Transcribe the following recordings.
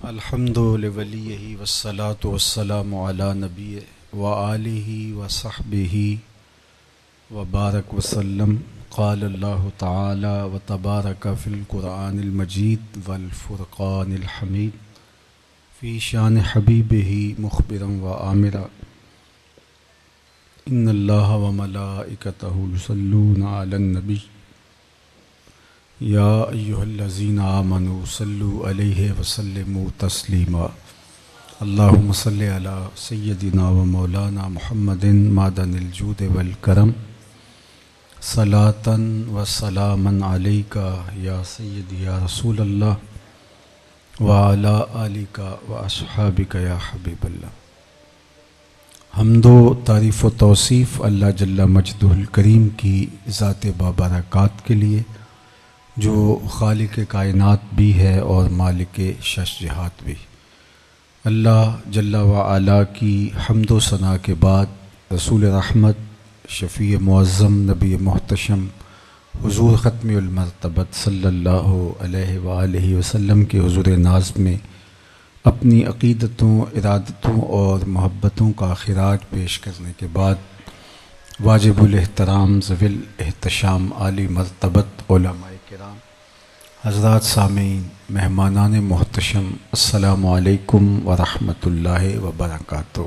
الحمد لولیہ والصلاة والسلام علی نبی وآلہ وصحبہ وبارک وسلم. قال اللہ تعالی وتبارک فی القرآن المجید والفرقان الحمید فی شان حبیبہ مخبرا وآمرا. ان اللہ وملائکتہ یصلون علی النبی یا ایہا الذین آمنوا صلوا علیہ وسلموا تسلیما. اللہم صلی علی سیدنا و مولانا محمد معدن الجود والکرم صلاۃ و سلاما علیک یا سیدی یا رسول اللہ وعلی آلک و اصحابک یا حبیب اللہ. حمد و تعریف و توصیف اللہ جل مجدہ الکریم کی ذات بابرکات کے لیے جو خالق کائنات بھی ہے اور مالک شش جہات بھی. اللہ جل وعلا کی حمد و ثنا کے بعد رسول رحمت شفیع معظم نبی محتشم حضور ختم المرتبت صلی اللہ علیہ وآلہ وسلم کے حضور ناز میں اپنی عقیدتوں، ارادتوں اور محبتوں کا خراج پیش کرنے کے بعد واجب الاحترام ذوی الاحتشام عالی مرتبت علماء کرام، حضرات سامعین، مہمانان محتشم، السلام علیکم ورحمۃ اللہ وبرکاتہ.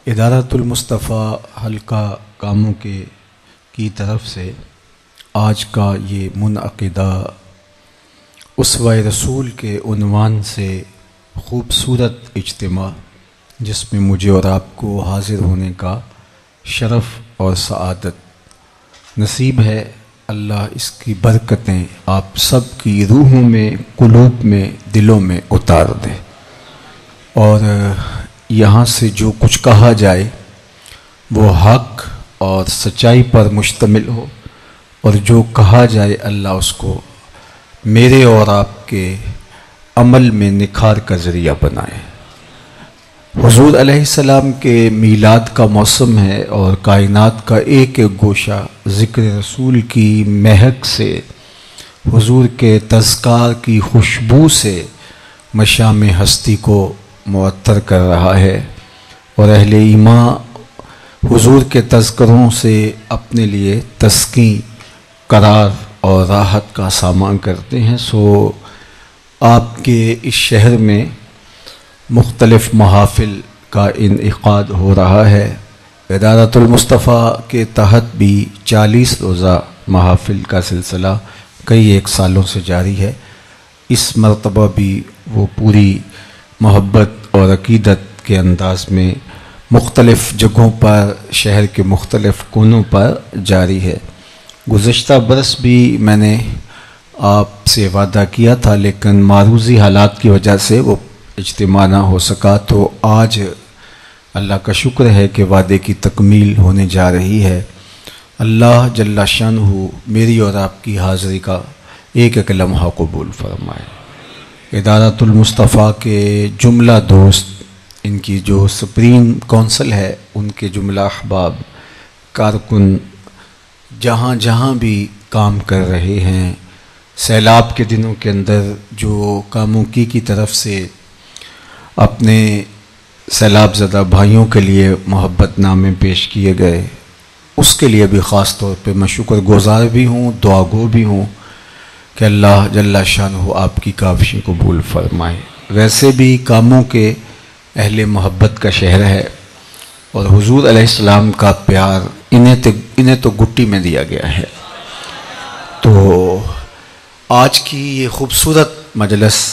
ادارۃ المصطفیٰ حلقہ کاموں کی طرف سے آج کا یہ منعقدہ اسوہ رسول کے عنوان سے خوبصورت اجتماع، جس میں مجھے اور آپ کو حاضر ہونے کا شرف اور سعادت نصیب ہے. اللہ اس کی برکتیں آپ سب کی روحوں میں، قلوب میں، دلوں میں اتار دے، اور یہاں سے جو کچھ کہا جائے وہ حق اور سچائی پر مشتمل ہو، اور جو کہا جائے اللہ اس کو میرے اور آپ کے عمل میں نکھار کا ذریعہ بنائے. حضور علیہ السلام کے میلاد کا موسم ہے اور کائنات کا ایک ایک گوشہ ذکر رسول کی مہک سے، حضور کے تذکار کی خوشبو سے مشام ہستی کو معطر کر رہا ہے، اور اہل ایمان حضور کے تذکروں سے اپنے لیے تسکین، قرار اور راحت کا سامان کرتے ہیں. سو آپ کے اس شہر میں مختلف محافل کا انعقاد ہو رہا ہے. ادارۃ المصطفیٰ کے تحت بھی 40 روزہ محافل کا سلسلہ کئی ایک سالوں سے جاری ہے. اس مرتبہ بھی وہ پوری محبت اور عقیدت کے انداز میں مختلف جگہوں پر، شہر کے مختلف کونوں پر جاری ہے. گزشتہ برس بھی میں نے آپ سے وعدہ کیا تھا، لیکن معروضی حالات کی وجہ سے وہ اجتماع نہ ہو سکا. تو آج اللہ کا شکر ہے کہ وعدے کی تکمیل ہونے جا رہی ہے. اللہ جل شانہ میری اور آپ کی حاضری کا ایک ایک لمحہ قبول فرمائے. ادارۃ المصطفیٰ کے جملہ دوست، ان کی جو سپریم کونسل ہے، ان کے جملہ احباب، کارکن جہاں جہاں بھی کام کر رہے ہیں، سیلاب کے دنوں کے اندر جو کاموں کی طرف سے اپنے سیلاب زدہ بھائیوں کے لیے محبت نامے پیش کیے گئے، اس کے لیے بھی خاص طور پہ میں شکر گزار بھی ہوں، دعا گو بھی ہوں کہ اللہ جل شانہ آپ کی کاوشیں قبول فرمائے. ویسے بھی کاموں کے اہل محبت کا شہر ہے، اور حضور علیہ السلام کا پیار انہیں تو گٹی میں دیا گیا ہے. تو آج کی یہ خوبصورت مجلس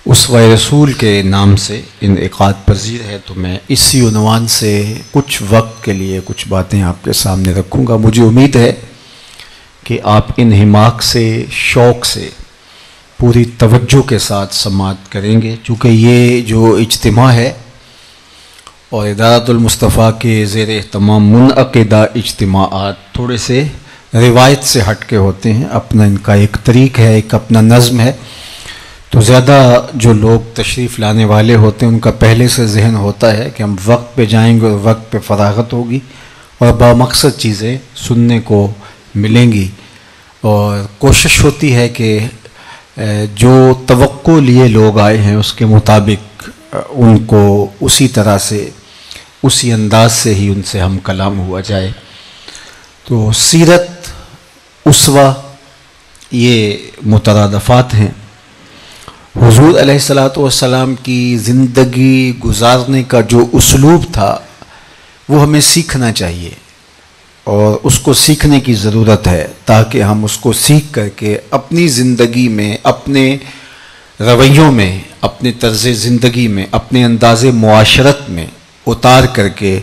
اسوہ رسول کے نام سے انعقاد پذیر ہے، تو میں اسی عنوان سے کچھ وقت کے لیے کچھ باتیں آپ کے سامنے رکھوں گا. مجھے امید ہے کہ آپ انہماک سے، شوق سے، پوری توجہ کے ساتھ سماعت کریں گے، چونکہ یہ جو اجتماع ہے اور ادارۃ المصطفیٰ کے زیر اہتمام منعقدہ اجتماعات تھوڑے سے روایت سے ہٹ کے ہوتے ہیں. اپنا ان کا ایک طریق ہے، ایک اپنا نظم ہے. تو زیادہ جو لوگ تشریف لانے والے ہوتے ہیں ان کا پہلے سے ذہن ہوتا ہے کہ ہم وقت پہ جائیں گے اور وقت پہ فراغت ہوگی اور بامقصد چیزیں سننے کو ملیں گی، اور کوشش ہوتی ہے کہ جو توقع لیے لوگ آئے ہیں اس کے مطابق ان کو اسی طرح سے اسی انداز سے ہی ان سے ہم کلام ہوا جائے۔ تو سیرت، اسوہ، یہ مترادفات ہیں۔ حضور علیہ الصلاۃ والسلام کی زندگی گزارنے کا جو اسلوب تھا وہ ہمیں سیکھنا چاہیے، اور اس کو سیکھنے کی ضرورت ہے تاکہ ہم اس کو سیکھ کر کے اپنی زندگی میں، اپنے رویوں میں، اپنے طرز زندگی میں، اپنے انداز معاشرت میں اتار کر کے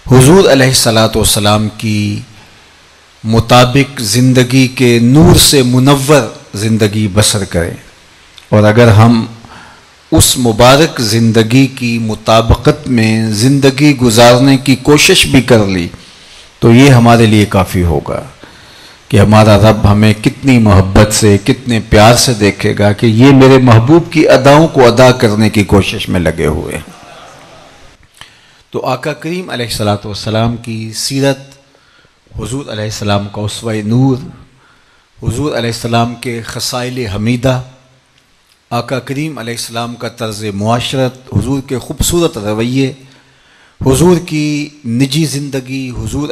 حضور علیہ الصلاۃ والسلام کی مطابق زندگی کے نور سے منور زندگی بسر کریں۔ اور اگر ہم اس مبارک زندگی کی مطابقت میں زندگی گزارنے کی کوشش بھی کر لی تو یہ ہمارے لیے کافی ہوگا کہ ہمارا رب ہمیں کتنی محبت سے، کتنے پیار سے دیکھے گا کہ یہ میرے محبوب کی اداؤں کو ادا کرنے کی کوشش میں لگے ہوئے ہیں۔ تو آقا کریم علیہ الصلاۃ والسلام کی سیرت، حضور علیہ السلام کا اسوہ نور، حضور علیہ السلام کے خصائل حمیدہ، آقا کریم علیہ السلام کا طرز معاشرت، حضور کے خوبصورت رویے، حضور کی نجی زندگی، حضور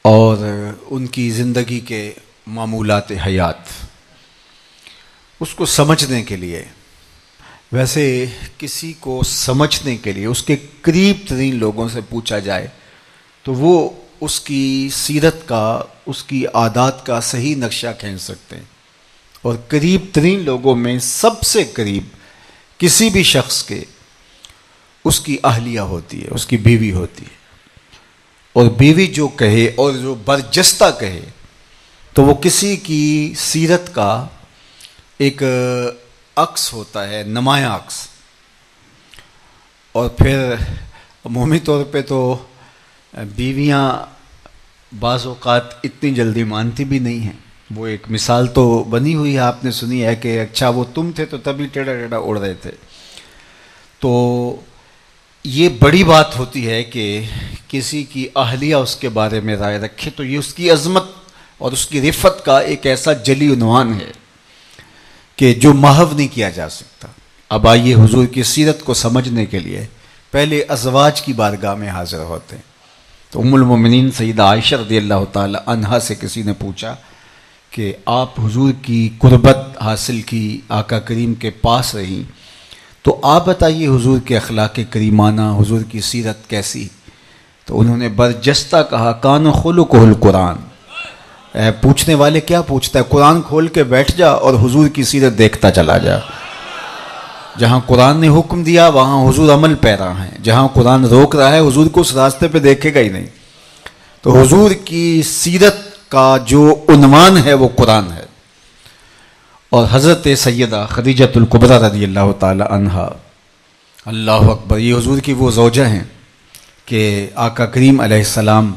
اور ان کی زندگی کے معمولات حیات، اس کو سمجھنے کے لیے، ویسے کسی کو سمجھنے کے لیے اس کے قریب ترین لوگوں سے پوچھا جائے تو وہ اس کی سیرت کا، اس کی عادات کا صحیح نقشہ کھینچ سکتے ہیں۔ اور قریب ترین لوگوں میں سب سے قریب کسی بھی شخص کے اس کی اہلیہ ہوتی ہے، اس کی بیوی ہوتی ہے، اور بیوی جو کہے اور جو برجستہ کہے تو وہ کسی کی سیرت کا ایک عکس ہوتا ہے، نمایاں عکس۔ اور پھر عمومی طور پہ تو بیویاں بعض اوقات اتنی جلدی مانتی بھی نہیں ہیں۔ وہ ایک مثال تو بنی ہوئی ہے، آپ نے سنی ہے کہ اچھا وہ تم تھے تو تبھی ٹیڑھا ٹیڑھا اڑ رہے تھے۔ تو یہ بڑی بات ہوتی ہے کہ کسی کی اہلیہ اس کے بارے میں رائے رکھے، تو یہ اس کی عظمت اور اس کی رفت کا ایک ایسا جلی عنوان ہے کہ جو محو نہیں کیا جا سکتا۔ اب آئیے حضور کی سیرت کو سمجھنے کے لیے پہلے ازواج کی بارگاہ میں حاضر ہوتے ہیں۔ تو ام المومنین سیدہ عائشہ رضی اللہ تعالی عنہا سے کسی نے پوچھا کہ آپ حضور کی قربت حاصل کی، آقا کریم کے پاس رہیں، تو آپ بتائیے حضور کے اخلاق کریمانہ، حضور کی سیرت کیسی؟ تو انہوں نے برجستہ کہا کان خلقہ القرآن۔ پوچھنے والے کیا پوچھتا ہے، قرآن کھول کے بیٹھ جا اور حضور کی سیرت دیکھتا چلا جا۔ جہاں قرآن نے حکم دیا وہاں حضور عمل پیرا ہیں، جہاں قرآن روک رہا ہے حضور کو اس راستے پہ دیکھے گا ہی نہیں۔ تو حضور کی سیرت کا جو عنوان ہے وہ قرآن ہے۔ اور حضرت سیدہ خدیجۃ الکبریٰ رضی اللہ تعالی عنہا، اللہ اکبر، یہ حضور کی وہ زوجہ ہیں کہ آقا کریم علیہ السلام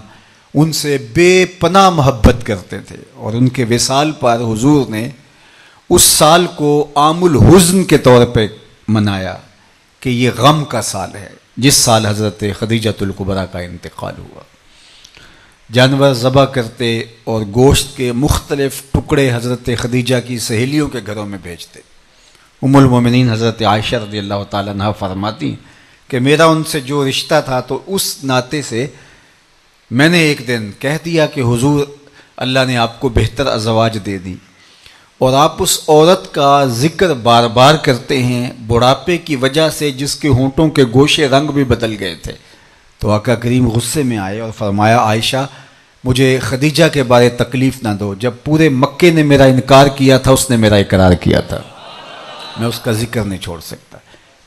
ان سے بے پناہ محبت کرتے تھے، اور ان کے وصال پر حضور نے اس سال کو عام الحزن کے طور پہ منایا کہ یہ غم کا سال ہے، جس سال حضرت خدیجۃ الکبریٰ کا انتقال ہوا۔ جانور ذبح کرتے اور گوشت کے مختلف ٹکڑے حضرت خدیجہ کی سہیلیوں کے گھروں میں بھیجتے۔ ام المومنین حضرت عائشہ رضی اللہ تعالیٰ عنہا فرماتی کہ میرا ان سے جو رشتہ تھا تو اس ناطے سے میں نے ایک دن کہہ دیا کہ حضور اللہ نے آپ کو بہتر ازواج دے دی، اور آپ اس عورت کا ذکر بار بار کرتے ہیں بڑھاپے کی وجہ سے جس کے ہونٹوں کے گوشے رنگ بھی بدل گئے تھے۔ تو آقا کریم غصے میں آئے اور فرمایا عائشہ مجھے خدیجہ کے بارے تکلیف نہ دو، جب پورے مکے نے میرا انکار کیا تھا اس نے میرا اقرار کیا تھا، میں اس کا ذکر نہیں چھوڑ سکتا۔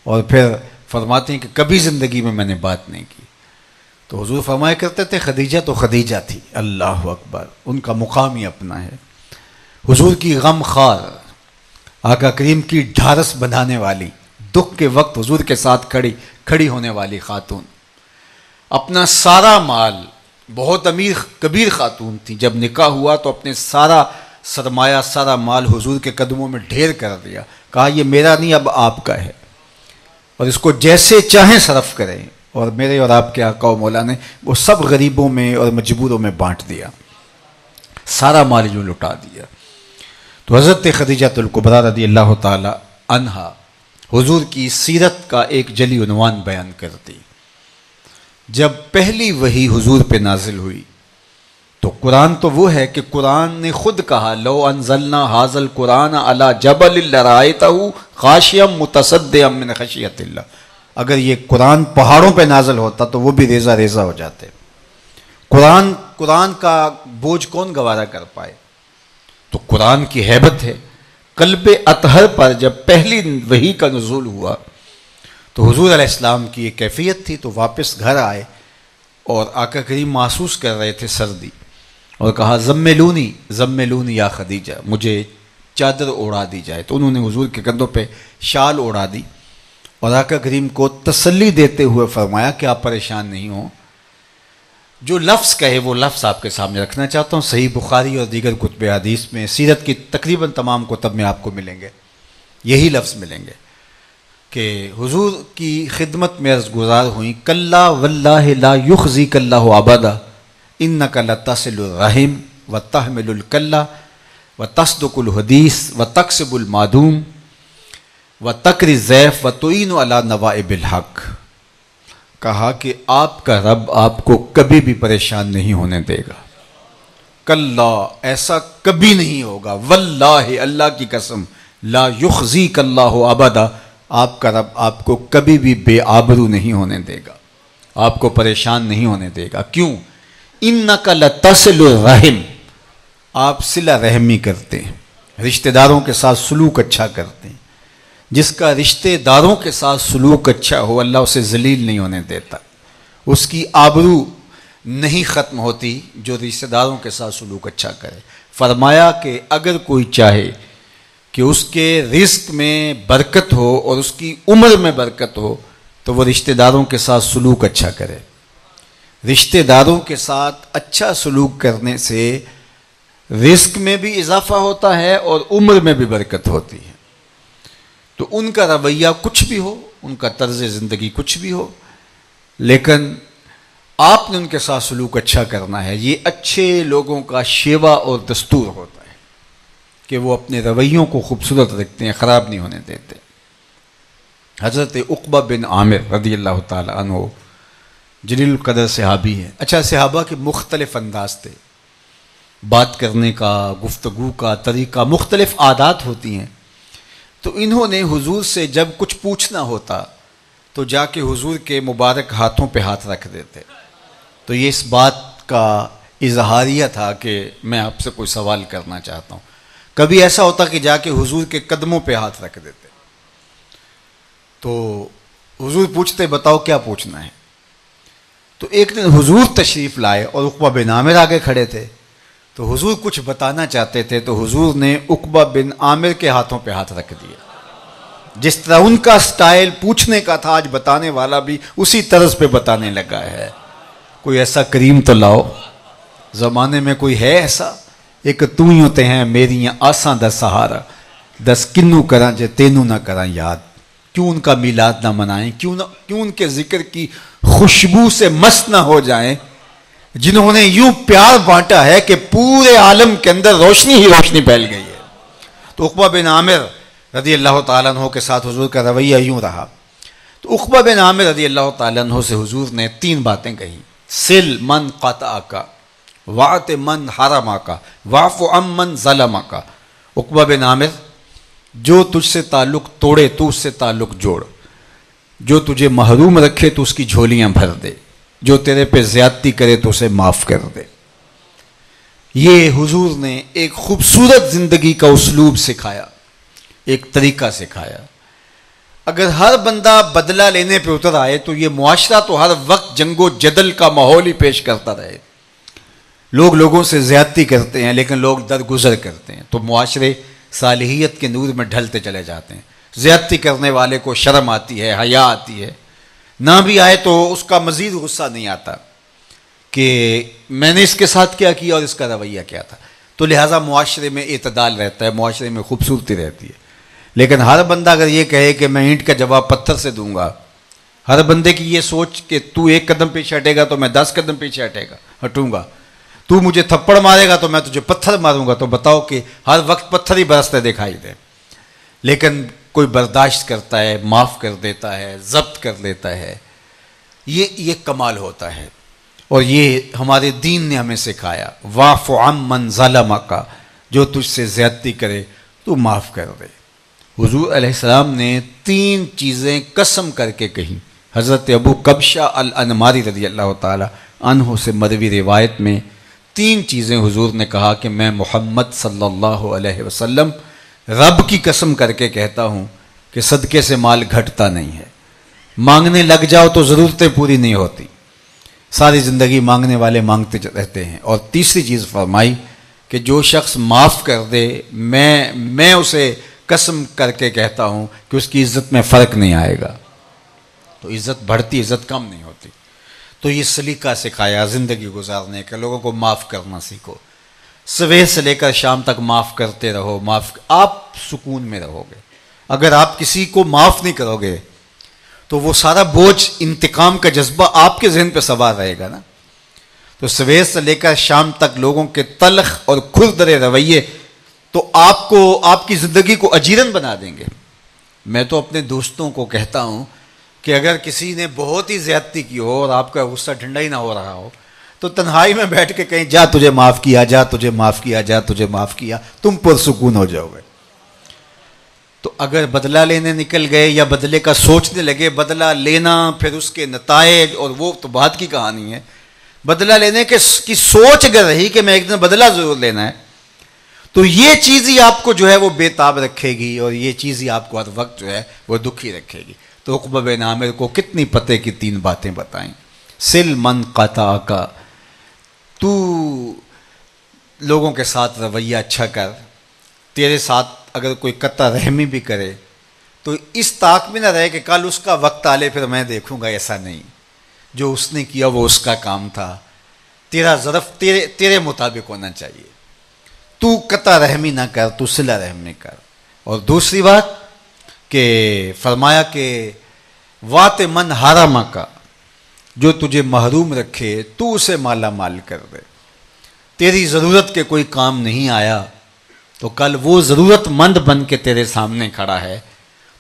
اور پھر فرماتے ہیں کہ کبھی زندگی میں نے بات نہیں کی۔ تو حضور فرمایا کرتے تھے خدیجہ تو خدیجہ تھی، اللہ اکبر، ان کا مقام ہی اپنا ہے۔ حضور کی غم خوار، آقا کریم کی ڈھارس بندھانے والی، دکھ کے وقت حضور کے ساتھ کھڑی ہونے والی خاتون، اپنا سارا مال، بہت امیر کبیر خاتون تھی، جب نکاح ہوا تو اپنے سارا سرمایہ، سارا مال حضور کے قدموں میں ڈھیر کر دیا، کہا یہ میرا نہیں اب آپ کا ہے، اور اس کو جیسے چاہیں صرف کریں، اور میرے اور آپ کے آقا و مولا نے وہ سب غریبوں میں اور مجبوروں میں بانٹ دیا، سارا مال جو لٹا دیا۔ تو حضرت خدیجہ الکبریٰ رضی اللہ تعالی عنہا حضور کی سیرت کا ایک جلی عنوان بیان کرتی۔ جب پہلی وحی حضور پہ نازل ہوئی تو قرآن تو وہ ہے کہ قرآن نے خود کہا لو انزلنا ھذا القرآن علی جبل لرأیتہ خاشعا متصدعا من خشیۃ اللہ، اگر یہ قرآن پہاڑوں پہ نازل ہوتا تو وہ بھی ریزہ ریزہ ہو جاتے۔ قرآن کا بوجھ کون گوارا کر پائے؟ تو قرآن کی ہیبت ہے۔ قلب اطہر پر جب پہلی وحی کا نزول ہوا تو حضور علیہ السلام کی یہ کیفیت تھی، تو واپس گھر آئے اور آقا کریم محسوس کر رہے تھے سردی، اور کہا زملونی زملونی یا خدیجہ، مجھے چادر اوڑھا دی جائے۔ تو انہوں نے حضور کے کندھوں پہ شال اوڑھا دی اور آقا کریم کو تسلی دیتے ہوئے فرمایا کہ آپ پریشان نہیں ہوں، جو لفظ کہے وہ لفظ آپ کے سامنے رکھنا چاہتا ہوں۔ صحیح بخاری اور دیگر کتب حدیث میں، سیرت کی تقریباً تمام کتب میں آپ کو ملیں گے، یہی لفظ ملیں گے کہ حضور کی خدمت میں عرض گزار ہوئیں، کلا واللہ لا یخزیک اللہ ابدا انک لتصل الرحم وتحمل الکلہ وتصدق الحدیث وتکسب المعدوم وتقری الضیف وتعین علی نوائب الحق۔ کہا کہ آپ کا رب آپ کو کبھی بھی پریشان نہیں ہونے دے گا، کلا ایسا کبھی نہیں ہوگا، واللہ اللہ کی قسم، لا یخزیک اللہ ابدا آپ کا رب آپ کو کبھی بھی بے آبرو نہیں ہونے دے گا، آپ کو پریشان نہیں ہونے دے گا۔ کیوں؟ انک لتصل الرحم، آپ صلہ رحمی کرتے ہیں، رشتہ داروں کے ساتھ سلوک اچھا کرتے ہیں۔ جس کا رشتہ داروں کے ساتھ سلوک اچھا ہو اللہ اسے ذلیل نہیں ہونے دیتا، اس کی آبرو نہیں ختم ہوتی جو رشتہ داروں کے ساتھ سلوک اچھا کرے۔ فرمایا کہ اگر کوئی چاہے کہ اس کے رزق میں برکت ہو اور اس کی عمر میں برکت ہو تو وہ رشتہ داروں کے ساتھ سلوک اچھا کرے۔ رشتہ داروں کے ساتھ اچھا سلوک کرنے سے رزق میں بھی اضافہ ہوتا ہے اور عمر میں بھی برکت ہوتی ہے۔ تو ان کا رویہ کچھ بھی ہو، ان کا طرز زندگی کچھ بھی ہو، لیکن آپ نے ان کے ساتھ سلوک اچھا کرنا ہے۔ یہ اچھے لوگوں کا شیوا اور دستور ہوتا ہے کہ وہ اپنے رویوں کو خوبصورت رکھتے ہیں، خراب نہیں ہونے دیتے۔ حضرت عقبہ بن عامر رضی اللہ تعالی عنہ جلیل القدر صحابی ہیں۔ اچھا، صحابہ کے مختلف انداز تھے، بات کرنے کا، گفتگو کا طریقہ، مختلف عادات ہوتی ہیں۔ تو انہوں نے حضور سے جب کچھ پوچھنا ہوتا تو جا کے حضور کے مبارک ہاتھوں پہ ہاتھ رکھ دیتے۔ تو یہ اس بات کا اظہاریہ تھا کہ میں آپ سے کوئی سوال کرنا چاہتا ہوں۔ کبھی ایسا ہوتا کہ جا کے حضور کے قدموں پہ ہاتھ رکھ دیتے، تو حضور پوچھتے بتاؤ کیا پوچھنا ہے۔ تو ایک دن حضور تشریف لائے اور عقبہ بن عامر آگے کھڑے تھے، تو حضور کچھ بتانا چاہتے تھے تو حضور نے عقبہ بن عامر کے ہاتھوں پہ ہاتھ رکھ دیا۔ جس طرح ان کا سٹائل پوچھنے کا تھا، آج بتانے والا بھی اسی طرز پہ بتانے لگا ہے۔ کوئی ایسا کریم تو لاؤ، زمانے میں کوئی ہے ایسا؟ ایک تو ہی ہوتے ہیں میری آساں دا سہارا، دس کنوں کراں جے تینوں نہ کراں یاد۔ کیوں ان کا میلاد نہ منائیں؟ کیوں ان کے ذکر کی خوشبو سے مست نہ ہو جائیں، جنہوں نے یوں پیار بانٹا ہے کہ پورے عالم کے اندر روشنی ہی روشنی پھیل گئی ہے۔ تو عقبہ بن عامر رضی اللہ تعالیٰ عنہ کے ساتھ حضور کا رویہ یوں رہا۔ تو عقبہ بن عامر رضی اللہ تعالیٰ عنہ سے حضور نے 3 باتیں کہیں: سل من قطعک، وعط من حرمک، واعف عن من ظلمک۔ عقبہ بن عامر، جو تجھ سے تعلق توڑے تو اس سے تعلق جوڑ، جو تجھے محروم رکھے تو اس کی جھولیاں بھر دے، جو تیرے پہ زیادتی کرے تو اسے معاف کر دے۔ یہ حضور نے ایک خوبصورت زندگی کا اسلوب سکھایا، ایک طریقہ سکھایا۔ اگر ہر بندہ بدلہ لینے پہ اتر آئے تو یہ معاشرہ تو ہر وقت جنگ و جدل کا ماحول ہی پیش کرتا رہے۔ لوگ لوگوں سے زیادتی کرتے ہیں لیکن لوگ درگزر کرتے ہیں، تو معاشرے صالحیت کے نور میں ڈھلتے چلے جاتے ہیں۔ زیادتی کرنے والے کو شرم آتی ہے، حیا آتی ہے، نہ بھی آئے تو اس کا مزید غصہ نہیں آتا کہ میں نے اس کے ساتھ کیا کیا اور اس کا رویہ کیا تھا۔ تو لہٰذا معاشرے میں اعتدال رہتا ہے، معاشرے میں خوبصورتی رہتی ہے۔ لیکن ہر بندہ اگر یہ کہے کہ میں اینٹ کا جواب پتھر سے دوں گا، ہر بندے کی یہ سوچ کہ تو 1 قدم پیچھے ہٹے گا تو میں 10 قدم پیچھے ہٹوں گا، تو مجھے تھپڑ مارے گا تو میں تجھے پتھر ماروں گا، تو بتاؤ کہ ہر وقت پتھر ہی برستے دکھائی دے. لیکن کوئی برداشت کرتا ہے، معاف کر دیتا ہے، ضبط کر لیتا ہے، یہ کمال ہوتا ہے. اور یہ ہمارے دین نے ہمیں سکھایا، واعف عمن ظلمک، جو تجھ سے زیادتی کرے تو معاف کر دے. حضور علیہ السلام نے 3 چیزیں قسم کر کے کہیں. حضرت ابو کبشہ الانماری رضی اللہ تعالی عنہ سے مروی روایت میں 3 چیزیں حضور نے کہا کہ میں محمد صلی اللہ علیہ وسلم رب کی قسم کر کے کہتا ہوں کہ صدقے سے مال گھٹتا نہیں ہے. مانگنے لگ جاؤ تو ضرورتیں پوری نہیں ہوتی، ساری زندگی مانگنے والے مانگتے رہتے ہیں. اور تیسری چیز فرمائی کہ جو شخص معاف کر دے میں اسے قسم کر کے کہتا ہوں کہ اس کی عزت میں فرق نہیں آئے گا. تو عزت بڑھتی، عزت کم نہیں ہوتی. تو یہ سلیقہ سکھایا زندگی گزارنے کا، لوگوں کو معاف کرنا سیکھو. صبح سے لے کر شام تک معاف کرتے رہو، آپ سکون میں رہو گے. اگر آپ کسی کو معاف نہیں کرو گے تو وہ سارا بوجھ انتقام کا جذبہ آپ کے ذہن پہ سوار رہے گا نا. تو صبح سے لے کر شام تک لوگوں کے تلخ اور کھردرے رویے تو آپ کی زندگی کو اجیرن بنا دیں گے. میں تو اپنے دوستوں کو کہتا ہوں کہ اگر کسی نے بہت ہی زیادتی کی ہو اور آپ کا غصہ ٹھنڈا ہی نہ ہو رہا ہو تو تنہائی میں بیٹھ کے کہیں جا تجھے معاف کیا، جا تجھے معاف کیا، جا تجھے معاف کیا، تم پرسکون ہو جاؤ گے. تو اگر بدلہ لینے نکل گئے یا بدلے کا سوچنے لگے، بدلہ لینا پھر اس کے نتائج، اور وہ تو بات کی کہانی ہے. بدلہ لینے کی سوچ اگر رہی کہ میں ایک دن بدلہ ضرور لینا ہے تو یہ چیز ہی آپ کو جو ہے وہ بے تاب رکھے گی، اور یہ چیز ہی آپ کو ہر وقت جو ہے وہ دکھی رکھے گی. تو عقبہ بن عامر کو کتنی پتے کی 3 باتیں بتائیں. سل من قطعک، تو لوگوں کے ساتھ رویہ اچھا کر. تیرے ساتھ اگر کوئی قطع رحمی بھی کرے تو اس طاق میں نہ رہے کہ کل اس کا وقت آلے پھر میں دیکھوں گا. ایسا نہیں، جو اس نے کیا وہ اس کا کام تھا، تیرا ظرف تیرے مطابق ہونا چاہیے. تو قطع رحمی نہ کر، تو صلہ رحمی کر. اور دوسری بات کہ فرمایا کہ وات من حرمک، جو تجھے محروم رکھے تو اسے مالا مال کر دے. تیری ضرورت کے کوئی کام نہیں آیا تو کل وہ ضرورت مند بن کے تیرے سامنے کھڑا ہے،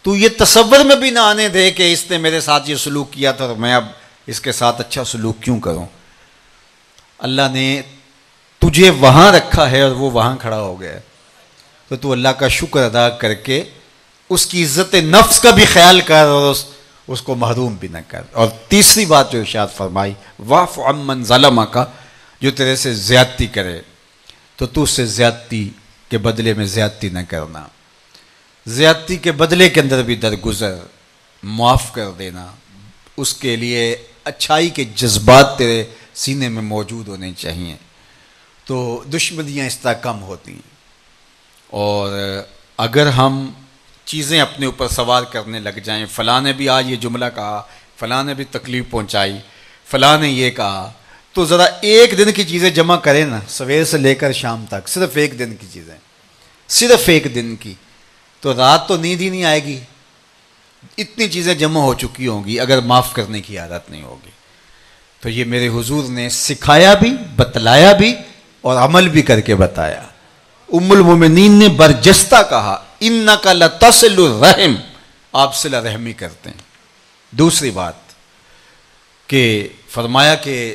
تو یہ تصور میں بھی نہ آنے دے کہ اس نے میرے ساتھ یہ سلوک کیا تھا تو میں اب اس کے ساتھ اچھا سلوک کیوں کروں. اللہ نے تجھے وہاں رکھا ہے اور وہ وہاں کھڑا ہو گیا، تو اللہ کا شکر ادا کر کے اس کی عزت نفس کا بھی خیال کر اور اس کو محروم بھی نہ کر. اور تیسری بات جو ارشاد فرمائی، واعف عمن ظلمک، جو تیرے سے زیادتی کرے تو اس سے زیادتی کے بدلے میں زیادتی نہ کرنا. زیادتی کے بدلے کے اندر بھی درگزر، معاف کر دینا. اس کے لیے اچھائی کے جذبات تیرے سینے میں موجود ہونے چاہیے، تو دشمنیاں اس طرح کم ہوتی ہیں. اور اگر ہم چیزیں اپنے اوپر سوار کرنے لگ جائیں، فلاں نے بھی آج یہ جملہ کہا، فلاں نے بھی تکلیف پہنچائی، فلاں نے یہ کہا، تو ذرا 1 دن کی چیزیں جمع کریں نا، سویر سے لے کر شام تک، صرف 1 دن کی چیزیں، صرف 1 دن کی، تو رات تو نیند ہی نہیں آئے گی. اتنی چیزیں جمع ہو چکی ہوں گی اگر معاف کرنے کی عادت نہیں ہوگی. تو یہ میرے حضور نے سکھایا بھی، بتلایا بھی اور عمل بھی کر کے بتایا. ام المومنین نے برجستہ کہا انک لتصل الرحم، آپ صلہ رحمی کرتے ہیں. دوسری بات کہ فرمایا کہ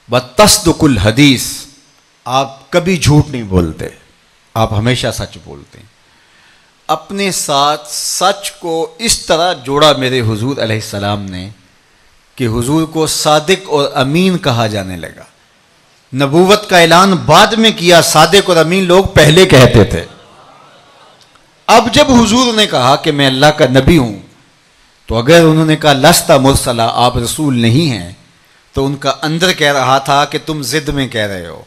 بتصدق الحدیث، آپ کبھی جھوٹ نہیں بولتے، آپ ہمیشہ سچ بولتے ہیں. اپنے ساتھ سچ کو اس طرح جوڑا میرے حضور علیہ السلام نے کہ حضور کو صادق اور امین کہا جانے لگا. نبوت کا اعلان بعد میں کیا، صادق اور امین لوگ پہلے کہتے تھے. اب جب حضور نے کہا کہ میں اللہ کا نبی ہوں، تو اگر انہوں نے کہا لست مرسلا، آپ رسول نہیں ہیں، تو ان کا اندر کہہ رہا تھا کہ تم ضد میں کہہ رہے ہو.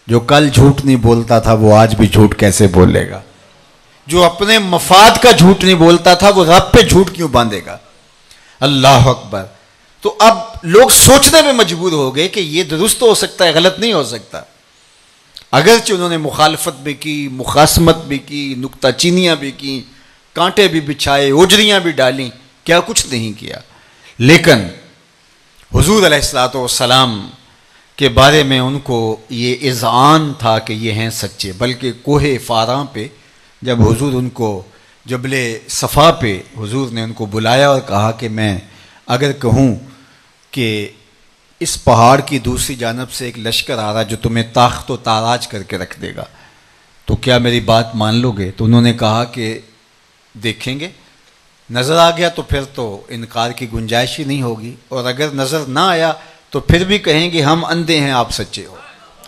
جو کل جھوٹ نہیں بولتا تھا وہ آج بھی جھوٹ کیسے بولے گا؟ جو اپنے مفاد کا جھوٹ نہیں بولتا تھا وہ رب پہ جھوٹ کیوں باندھے گا؟ اللہ اکبر. تو اب لوگ سوچنے میں مجبور ہو گئے کہ یہ درست ہو سکتا ہے، غلط نہیں ہو سکتا. اگرچہ انہوں نے مخالفت بھی کی، مخاصمت بھی کی، نکتہ چینیاں بھی کی، کانٹے بھی بچھائے، اجریاں بھی ڈالیں، کیا کچھ نہیں کیا، لیکن حضور علیہ الصلوۃ والسلام کے بارے میں ان کو یہ اذعان تھا کہ یہ ہیں سچے۔ بلکہ کوہ فاراں پہ جب حضور ان کو جبل صفا پہ حضور نے ان کو بلایا اور کہا کہ میں اگر کہوں کہ اس پہاڑ کی دوسری جانب سے ایک لشکر آ رہا جو تمہیں تاخت و تاراج کر کے رکھ دے گا تو کیا میری بات مان لو گے؟ تو انہوں نے کہا کہ دیکھیں گے، نظر آ گیا تو پھر تو انکار کی گنجائش ہی نہیں ہوگی، اور اگر نظر نہ آیا تو پھر بھی کہیں گے ہم اندھے ہیں، آپ سچے ہو،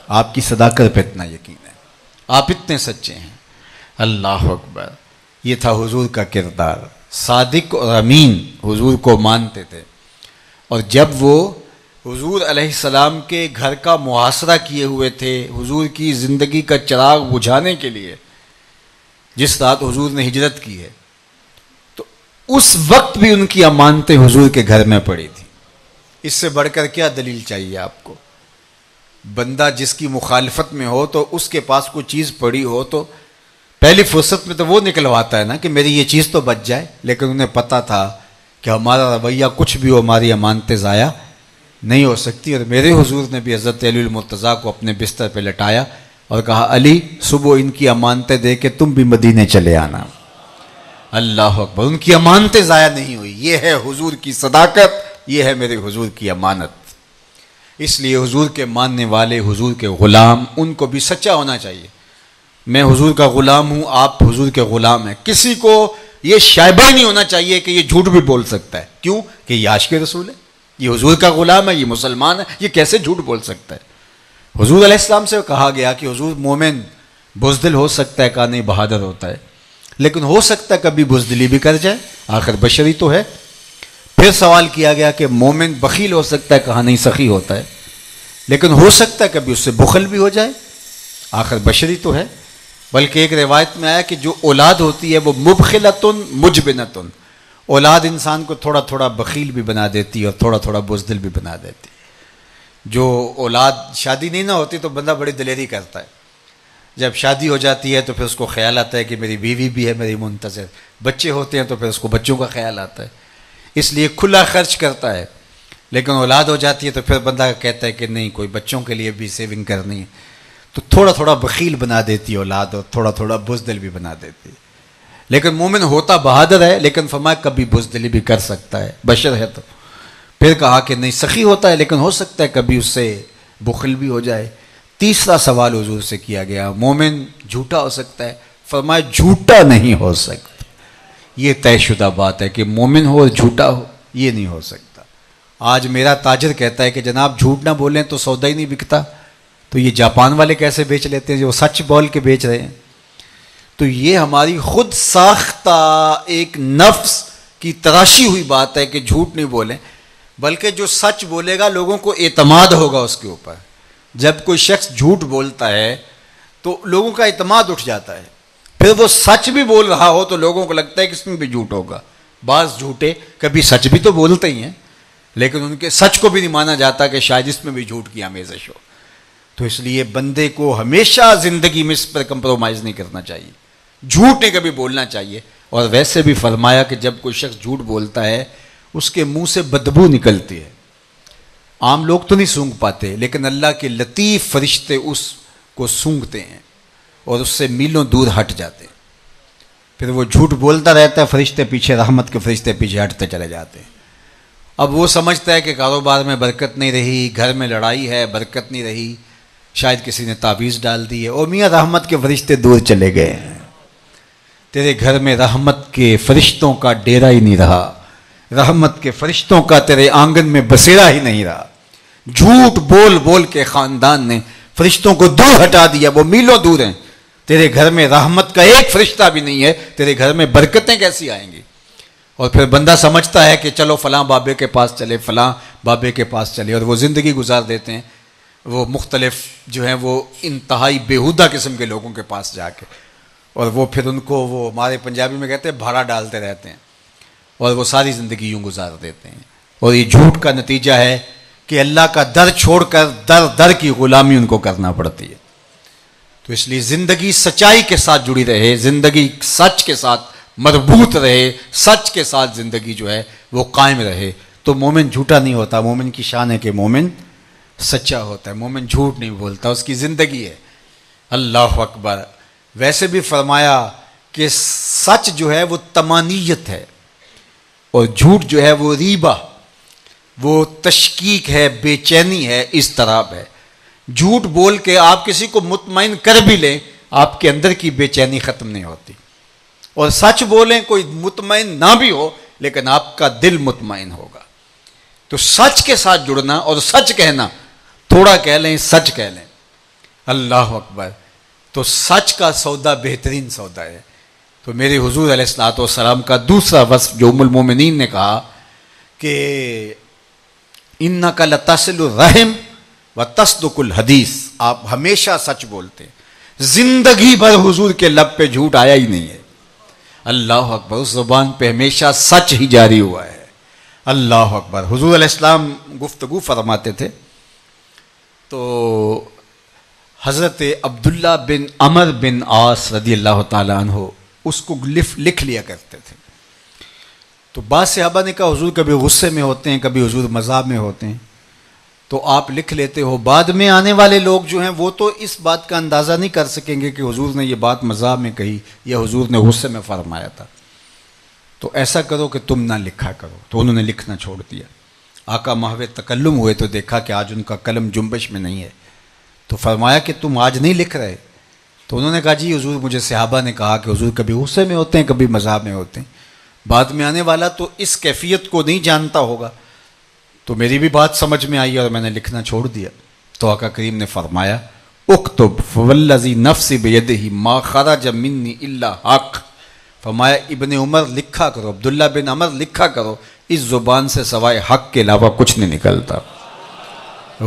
آپ کی صداقت پہ اتنا یقین ہے، آپ اتنے سچے ہیں۔ اللہ اکبر، یہ تھا حضور کا کردار، صادق اور امین حضور کو مانتے تھے۔ اور جب وہ حضور علیہ السلام کے گھر کا محاصرہ کیے ہوئے تھے حضور کی زندگی کا چراغ بجھانے کے لیے، جس رات حضور نے ہجرت کی ہے، تو اس وقت بھی ان کی امانتیں حضور کے گھر میں پڑی تھی۔ اس سے بڑھ کر کیا دلیل چاہیے آپ کو؟ بندہ جس کی مخالفت میں ہو تو اس کے پاس کوئی چیز پڑی ہو تو پہلی فرصت میں تو وہ نکلواتا ہے نا کہ میری یہ چیز تو بچ جائے، لیکن انہیں پتہ تھا کہ ہمارا رویہ کچھ بھی ہو، ہماری امانتیں ضائع نہیں ہو سکتی۔ اور میرے حضور نے بھی حضرت علی المرتضیٰ کو اپنے بستر پہ لٹایا اور کہا علی صبح ان کی امانتیں دے کے تم بھی مدینے چلے آنا۔ اللہ اکبر، ان کی امانتیں ضائع نہیں ہوئی۔ یہ ہے حضور کی صداقت، یہ ہے میرے حضور کی امانت۔ اس لیے حضور کے ماننے والے، حضور کے غلام، ان کو بھی سچا ہونا چاہیے۔ میں حضور کا غلام ہوں، آپ حضور کے غلام ہیں، کسی کو یہ شائبہ نہیں ہونا چاہیے کہ یہ جھوٹ بھی بول سکتا ہے۔ کیوں؟ کہ یہ عاشق رسول ہے، یہ حضور کا غلام ہے، یہ مسلمان ہے، یہ کیسے جھوٹ بول سکتا ہے؟ حضور علیہ السلام سے کہا گیا کہ حضور مومن بزدل ہو سکتا ہے، کہا نہیں بہادر ہوتا ہے، لیکن ہو سکتا ہے کبھی بزدلی بھی کر جائے، آخر بشری تو ہے۔ پھر سوال کیا گیا کہ مومن بخیل ہو سکتا ہے، کہا نہیں سخی ہوتا ہے، لیکن ہو سکتا ہے کبھی اس سے بخل بھی ہو جائے، آخر بشری تو ہے۔ بلکہ ایک روایت میں آیا کہ جو اولاد ہوتی ہے وہ مبخلتن مجبنتن، اولاد انسان کو تھوڑا تھوڑا بخیل بھی بنا دیتی ہے اور تھوڑا تھوڑا بزدل بھی بنا دیتی ہے۔ جو اولاد شادی نہیں نہ ہوتی تو بندہ بڑی دلیری کرتا ہے، جب شادی ہو جاتی ہے تو پھر اس کو خیال آتا ہے کہ میری بیوی بھی ہے میری منتظر، بچے ہوتے ہیں تو پھر اس کو بچوں کا خیال آتا ہے، اس لیے کھلا خرچ کرتا ہے۔ لیکن اولاد ہو جاتی ہے تو پھر بندہ کہتا ہے کہ نہیں کوئی بچوں کے لیے بھی سیونگ کرنی ہے، تو تھوڑا تھوڑا بخیل بنا دیتی ہے اولاد اور تھوڑا تھوڑا بزدل بھی بنا دیتی ہے۔ لیکن مومن ہوتا بہادر ہے، لیکن فرمایا کبھی بزدلی بھی کر سکتا ہے، بشر ہے تو۔ پھر کہا کہ نہیں سخی ہوتا ہے، لیکن ہو سکتا ہے کبھی اس سے بخل بھی ہو جائے۔ تیسرا سوال حضور سے کیا گیا، مومن جھوٹا ہو سکتا ہے؟ فرمایا جھوٹا نہیں ہو سکتا۔ یہ طے شدہ بات ہے کہ مومن ہو اور جھوٹا ہو، یہ نہیں ہو سکتا۔ آج میرا تاجر کہتا ہے کہ جناب جھوٹ نہ بولیں تو سودا ہی نہیں بکتا، تو یہ جاپان والے کیسے بیچ لیتے ہیں جو سچ بول کے بیچ رہے ہیں؟ تو یہ ہماری خود ساختہ ایک نفس کی تراشی ہوئی بات ہے کہ جھوٹ نہیں بولیں، بلکہ جو سچ بولے گا لوگوں کو اعتماد ہوگا اس کے اوپر۔ جب کوئی شخص جھوٹ بولتا ہے تو لوگوں کا اعتماد اٹھ جاتا ہے، پھر وہ سچ بھی بول رہا ہو تو لوگوں کو لگتا ہے کہ اس میں بھی جھوٹ ہوگا۔ بعض جھوٹے کبھی سچ بھی تو بولتے ہی ہیں، لیکن ان کے سچ کو بھی نہیں مانا جاتا کہ شاید اس میں بھی جھوٹ کی آمیزش ہو۔ تو اس لیے بندے کو ہمیشہ زندگی میں اس پر کمپرومائز نہیں کرنا چاہیے، جھوٹ نہیں کبھی بولنا چاہیے۔ اور ویسے بھی فرمایا کہ جب کوئی شخص جھوٹ بولتا ہے اس کے منہ سے بدبو نکلتی ہے، عام لوگ تو نہیں سونگھ پاتے، لیکن اللہ کے لطیف فرشتے اس کو سونگھتے ہیں اور اس سے میلوں دور ہٹ جاتے ہیں۔ پھر وہ جھوٹ بولتا رہتا ہے، فرشتے پیچھے، رحمت کے فرشتے پیچھے ہٹتے چلے جاتے ہیں۔ اب وہ سمجھتا ہے کہ کاروبار میں برکت نہیں رہی، گھر میں لڑائی ہے، برکت نہیں رہی، شاید کسی نے تعویذ ڈال دی ہے، او میاں رحمت کے فرشتے دور چلے گئے ہیں، تیرے گھر میں رحمت کے فرشتوں کا ڈیرا ہی نہیں رہا، رحمت کے فرشتوں کا تیرے آنگن میں بسیرا ہی نہیں رہا۔ جھوٹ بول بول کے خاندان نے فرشتوں کو دور ہٹا دیا، وہ میلوں دور ہیں، تیرے گھر میں رحمت کا ایک فرشتہ بھی نہیں ہے، تیرے گھر میں برکتیں کیسی آئیں گی؟ اور پھر بندہ سمجھتا ہے کہ چلو فلاں بابے کے پاس چلے، فلاں بابے کے پاس چلے، اور وہ زندگی گزار دیتے ہیں وہ مختلف جو ہیں وہ انتہائی بیہودہ قسم کے لوگوں کے پاس جا کے، اور وہ پھر ان کو وہ ہمارے پنجابی میں کہتے ہیں بھاڑا ڈالتے رہتے ہیں، اور وہ ساری زندگی یوں گزار دیتے ہیں۔ اور یہ جھوٹ کا نتیجہ ہے کہ اللہ کا در چھوڑ کر در در کی غلامی ان کو کرنا پڑتی ہے۔ تو اس لیے زندگی سچائی کے ساتھ جڑی رہے، زندگی سچ کے ساتھ مربوط رہے، سچ کے ساتھ زندگی جو ہے وہ قائم رہے، تو مومن جھوٹا نہیں ہوتا۔ مومن کی شان ہے کہ مومن سچا ہوتا ہے، مومن جھوٹ نہیں بولتا، اس کی زندگی ہے۔ اللہ اکبر۔ ویسے بھی فرمایا کہ سچ جو ہے وہ تمانیت ہے، اور جھوٹ جو ہے وہ ریبہ، وہ تشکیک ہے، بے چینی ہے، اضطراب ہے۔ جھوٹ بول کے آپ کسی کو مطمئن کر بھی لیں، آپ کے اندر کی بے چینی ختم نہیں ہوتی، اور سچ بولیں کوئی مطمئن نہ بھی ہو لیکن آپ کا دل مطمئن ہوگا۔ تو سچ کے ساتھ جڑنا اور سچ کہنا، تھوڑا کہہ لیں سچ کہہ لیں۔ اللہ اکبر۔ تو سچ کا سودا بہترین سودا ہے۔ تو میرے حضور علیہ الصلوۃ والسلام کا دوسرا وصف جو ام المومنین نے کہا کہ اِنَّكَ لَتَصِلُ الرَّحِمَ وَتَصْدُقُ الْحَدِيث، آپ ہمیشہ سچ بولتے ہیں، زندگی بھر حضور کے لب پہ جھوٹ آیا ہی نہیں ہے۔ اللہ اکبر۔ اس زبان پہ ہمیشہ سچ ہی جاری ہوا ہے۔ اللہ اکبر۔ حضور علیہ السلام گفتگو فرماتے تھے تو حضرت عبداللہ بن عمر بن عاص رضی اللہ تعالیٰ عنہ اس کو لکھ لیا کرتے تھے۔ تو بعض صحابہ نے کہا حضور کبھی غصے میں ہوتے ہیں، کبھی حضور مزاح میں ہوتے ہیں، تو آپ لکھ لیتے ہو۔ بعد میں آنے والے لوگ جو ہیں وہ تو اس بات کا اندازہ نہیں کر سکیں گے کہ حضور نے یہ بات مزاح میں کہی یا حضور نے غصے میں فرمایا تھا، تو ایسا کرو کہ تم نہ لکھا کرو۔ تو انہوں نے لکھنا چھوڑ دیا۔ آقا محو تکلم ہوئے تو دیکھا کہ آج ان کا قلم جنبش میں نہیں ہے، تو فرمایا کہ تم آج نہیں لکھ رہے؟ تو انہوں نے کہا جی حضور مجھے صحابہ نے کہا کہ حضور کبھی غصے میں ہوتے ہیں، کبھی مزاح میں ہوتے ہیں، بعد میں آنے والا تو اس کیفیت کو نہیں جانتا ہوگا۔ تو میری بھی بات سمجھ میں آئی اور میں نے لکھنا چھوڑ دیا۔ تو آقا کریم نے فرمایا اکتب فوالذی نفسی بیدہ ما خرج منی الا حق، فرمایا ابن عمر لکھا کرو، عبداللہ بن عمر لکھا کرو، اس زبان سے سوائے حق کے علاوہ کچھ نہیں نکلتا۔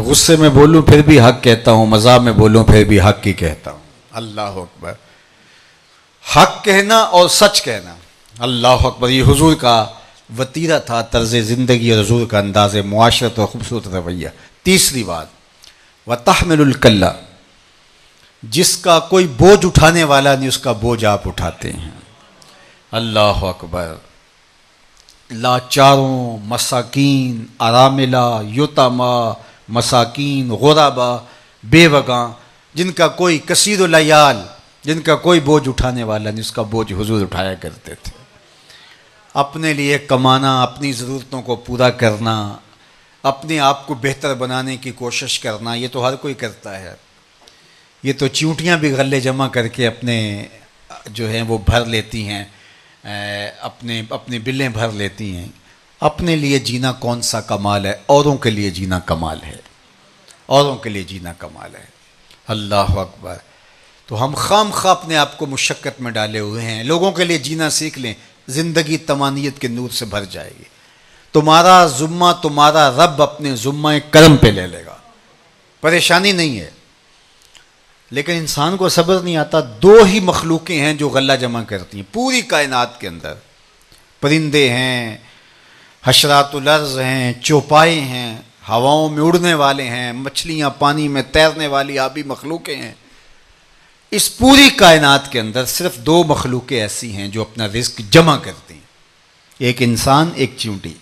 غصے میں بولوں پھر بھی حق کہتا ہوں، مزاح میں بولوں پھر بھی حق ہی کہتا ہوں۔ اللہ اکبر۔ حق کہنا اور سچ کہنا، اللہ اکبر، یہ حضور کا وتیرہ تھا، طرز زندگی اور حضور کا انداز معاشرت اور خوبصورت رویہ۔ تیسری بات وَتَحْمِلُ الْكَلَّ، جس کا کوئی بوجھ اٹھانے والا نہیں اس کا بوجھ آپ اٹھاتے ہیں۔ اللہ اکبر۔ لاچاروں، مساکین، اراملہ، یتامہ، مساکین، غربا، بیوگاں، جن کا کوئی کثیر العیال، جن کا کوئی بوجھ اٹھانے والا نہیں اس کا بوجھ حضور اٹھایا کرتے تھے۔ اپنے لیے کمانا، اپنی ضرورتوں کو پورا کرنا، اپنے آپ کو بہتر بنانے کی کوشش کرنا، یہ تو ہر کوئی کرتا ہے۔ یہ تو چیونٹیاں بھی غلے جمع کر کے اپنے جو ہیں وہ بھر لیتی ہیں، اپنے بلیں بھر لیتی ہیں۔ اپنے لیے جینا کون سا کمال ہے؟ اوروں کے لیے جینا کمال ہے، اوروں کے لیے جینا کمال ہے۔ اللہ اکبر۔ تو ہم خام خواہ اپنے آپ کو مشقت میں ڈالے ہوئے ہیں۔ لوگوں کے لیے جینا سیکھ لیں، زندگی تمانیت کے نور سے بھر جائے گی۔ تمہارا ذمہ تمہارا رب اپنے ذمہ کرم پہ لے لے گا، پریشانی نہیں ہے۔ لیکن انسان کو صبر نہیں آتا۔ دو ہی مخلوقیں ہیں جو غلہ جمع کرتی ہیں پوری کائنات کے اندر، پرندے ہیں، حشرات الارض ہیں، چوپائے ہیں، ہواؤں میں اڑنے والے ہیں، مچھلیاں پانی میں تیرنے والی آبی مخلوقیں ہیں۔ اس پوری کائنات کے اندر صرف دو مخلوقیں ایسی ہیں جو اپنا رزق جمع کرتی ہیں، ایک انسان، ایک چیونٹی۔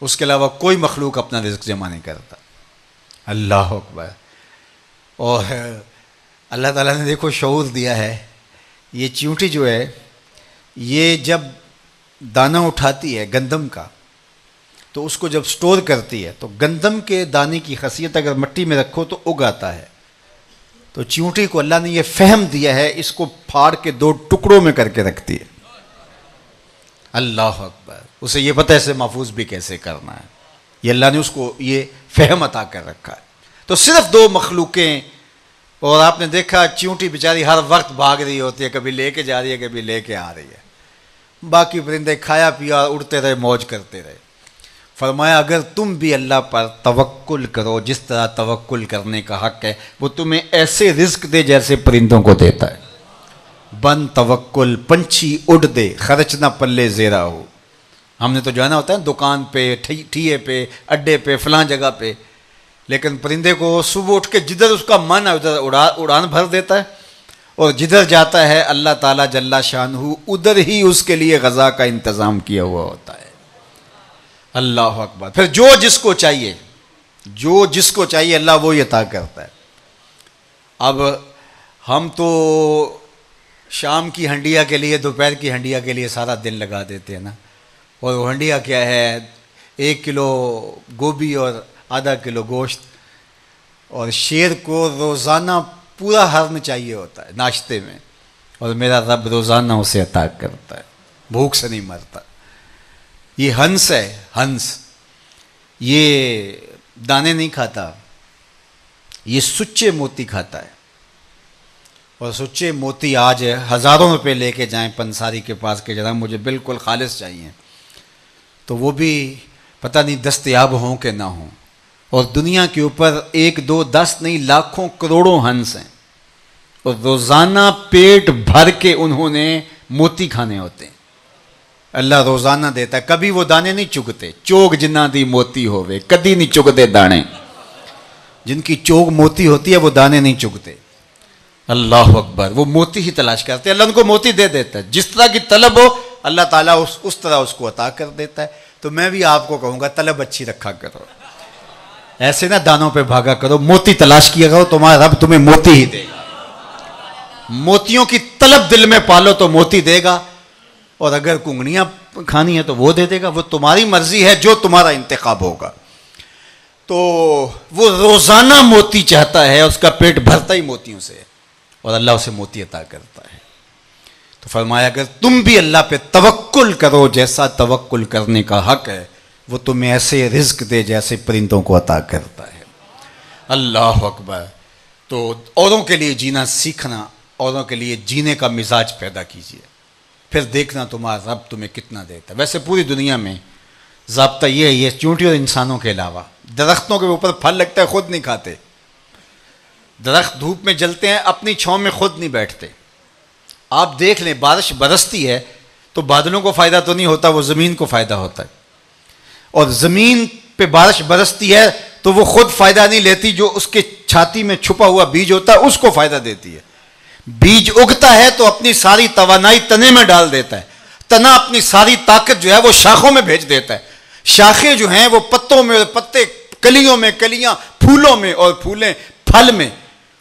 اس کے علاوہ کوئی مخلوق اپنا رزق جمع نہیں کرتا۔ اللہ اکبر۔ اور اللہ تعالیٰ نے دیکھو شعور دیا ہے، یہ چیونٹی جو ہے یہ جب دانہ اٹھاتی ہے گندم کا تو اس کو جب سٹور کرتی ہے تو گندم کے دانے کی خاصیت اگر مٹی میں رکھو تو اگ آتا ہے۔ تو چیونٹی کو اللہ نے یہ فہم دیا ہے، اس کو پھاڑ کے دو ٹکڑوں میں کر کے رکھتی ہے۔ اللہ اکبر۔ اسے یہ پتہ ہے اسے محفوظ بھی کیسے کرنا ہے، یہ اللہ نے اس کو یہ فہم عطا کر رکھا ہے۔ تو صرف دو مخلوقیں، اور آپ نے دیکھا چیونٹی بیچاری ہر وقت بھاگ رہی ہوتی ہے، کبھی لے کے جا رہی ہے کبھی لے کے آ رہی ہے، باقی پرندے کھایا پیا اڑتے رہے، موج کرتے رہے۔ فرمایا اگر تم بھی اللہ پر توکل کرو، جس طرح توکل کرنے کا حق ہے، وہ تمہیں ایسے رزق دے جیسے پرندوں کو دیتا ہے۔ بن توکل پنچھی اڑ دے، خرچ نہ پلے زیرا ہو۔ ہم نے تو جانا ہوتا ہے دکان پہ، ٹھیے پہ، اڈے پہ، فلاں جگہ پہ، لیکن پرندے کو صبح اٹھ کے جدھر اس کا من ہے ادھر اڑان بھر دیتا ہے، اور جدھر جاتا ہے اللہ تعالیٰ جل شانہ ادھر ہی اس کے لیے غذا کا انتظام کیا ہوا ہوتا ہے۔ اللہ اکبر۔ پھر جو جس کو چاہیے اللہ وہی عطا کرتا ہے۔ اب ہم تو شام کی ہنڈیا کے لیے، دوپہر کی ہنڈیا کے لیے سارا دن لگا دیتے ہیں نا، اور وہ ہنڈیا کیا ہے؟ 1 کلو گوبھی اور آدھا کلو گوشت، اور شیر کو روزانہ پورا ہرن چاہیے ہوتا ہے ناشتے میں، اور میرا رب روزانہ اسے عطا کرتا ہے، بھوک سے نہیں مرتا۔ یہ ہنس ہے، ہنس یہ دانے نہیں کھاتا، یہ سچے موتی کھاتا ہے، اور سچے موتی آج ہزاروں روپے لے کے جائیں پنساری کے پاس کہ جناب مجھے بالکل خالص چاہیے، تو وہ بھی پتہ نہیں دستیاب ہوں کہ نہ ہوں۔ اور دنیا کے اوپر 1 2 10 نہیں، لاکھوں کروڑوں ہنس ہیں، اور روزانہ پیٹ بھر کے انہوں نے موتی کھانے ہوتے ہیں۔ اللہ روزانہ دیتا ہے، کبھی وہ دانے نہیں چگتے۔ چوگ جنہ دی موتی ہوئے، کدی نہیں چگتے دانے۔ جن کی چوگ موتی ہوتی ہے وہ دانے نہیں چگتے۔ اللہ اکبر۔ وہ موتی ہی تلاش کرتے ہیں، اللہ ان کو موتی دے دیتا ہے، جس طرح کی طلب ہو اللہ تعالیٰ اس طرح اس کو عطا کر دیتا ہے۔ تو میں بھی آپ کو کہوں گا طلب اچھی رکھا کرو، ایسے نہ دانوں پہ بھاگا کرو، موتی تلاش کیا کرو، تمہارا رب تمہیں موتی ہی دے گا۔ موتیوں کی طلب دل میں پالو تو موتی دے گا، اور اگر کنگنیاں کھانی ہے تو وہ دے دے گا، وہ تمہاری مرضی ہے، جو تمہارا انتخاب ہوگا۔ تو وہ روزانہ موتی چاہتا ہے، اس کا پیٹ بھرتا ہی موتیوں سے ہے، اور اللہ اسے موتی عطا کرتا ہے۔ تو فرمایا اگر تم بھی اللہ پہ توکل کرو جیسا توکل کرنے کا حق ہے، وہ تمہیں ایسے رزق دے جیسے پرندوں کو عطا کرتا ہے۔ اللہ اکبر۔ تو اوروں کے لیے جینا سیکھنا، اوروں کے لیے جینے کا مزاج پیدا کیجیے، پھر دیکھنا تمہارا رب تمہیں کتنا دیتا ہے۔ ویسے پوری دنیا میں ضابطہ یہ ہے، یہ چونٹی اور انسانوں کے علاوہ، درختوں کے اوپر پھل لگتا ہے خود نہیں کھاتے، درخت دھوپ میں جلتے ہیں اپنی چھاؤں میں خود نہیں بیٹھتے۔ آپ دیکھ لیں بارش برستی ہے تو بادلوں کو فائدہ تو نہیں ہوتا، وہ زمین کو فائدہ ہوتا ہے، اور زمین پہ بارش برستی ہے تو وہ خود فائدہ نہیں لیتی، جو اس کے چھاتی میں چھپا ہوا بیج ہوتا ہے اس کو فائدہ دیتی ہے۔ بیج اگتا ہے تو اپنی ساری توانائی تنے میں ڈال دیتا ہے، تنا اپنی ساری طاقت جو ہے وہ شاخوں میں بھیج دیتا ہے، شاخیں جو ہیں وہ پتوں میں، پتے کلیوں میں، کلیاں پھولوں میں، اور پھولیں پھل میں،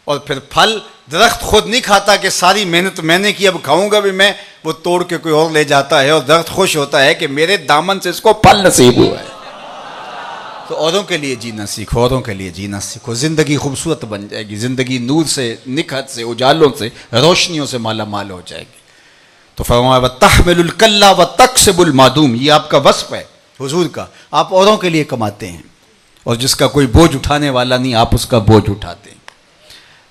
اور پھر پھل درخت خود نہیں کھاتا کہ ساری محنت میں نے کی اب کھاؤں گا بھی میں، وہ توڑ کے کوئی اور لے جاتا ہے، اور درخت خوش ہوتا ہے کہ میرے دامن سے اس کو پھل نصیب ہوا ہے۔ تو اوروں کے لیے جینا سیکھو، اوروں کے لیے جینا سیکھو، زندگی خوبصورت بن جائے گی، زندگی نور سے، نکھت سے، اجالوں سے، روشنیوں سے مالا مال ہو جائے گی۔ تو فرمایا وَتَحْمِلُ الْكَلَّ وَتَكْسِبُ الْمَعْدُومَ، یہ آپ کا وصف ہے حضور کا، آپ اوروں کے لیے کماتے ہیں، اور جس کا کوئی بوجھ اٹھانے والا نہیں آپ اس کا بوجھ اٹھاتے ہیں۔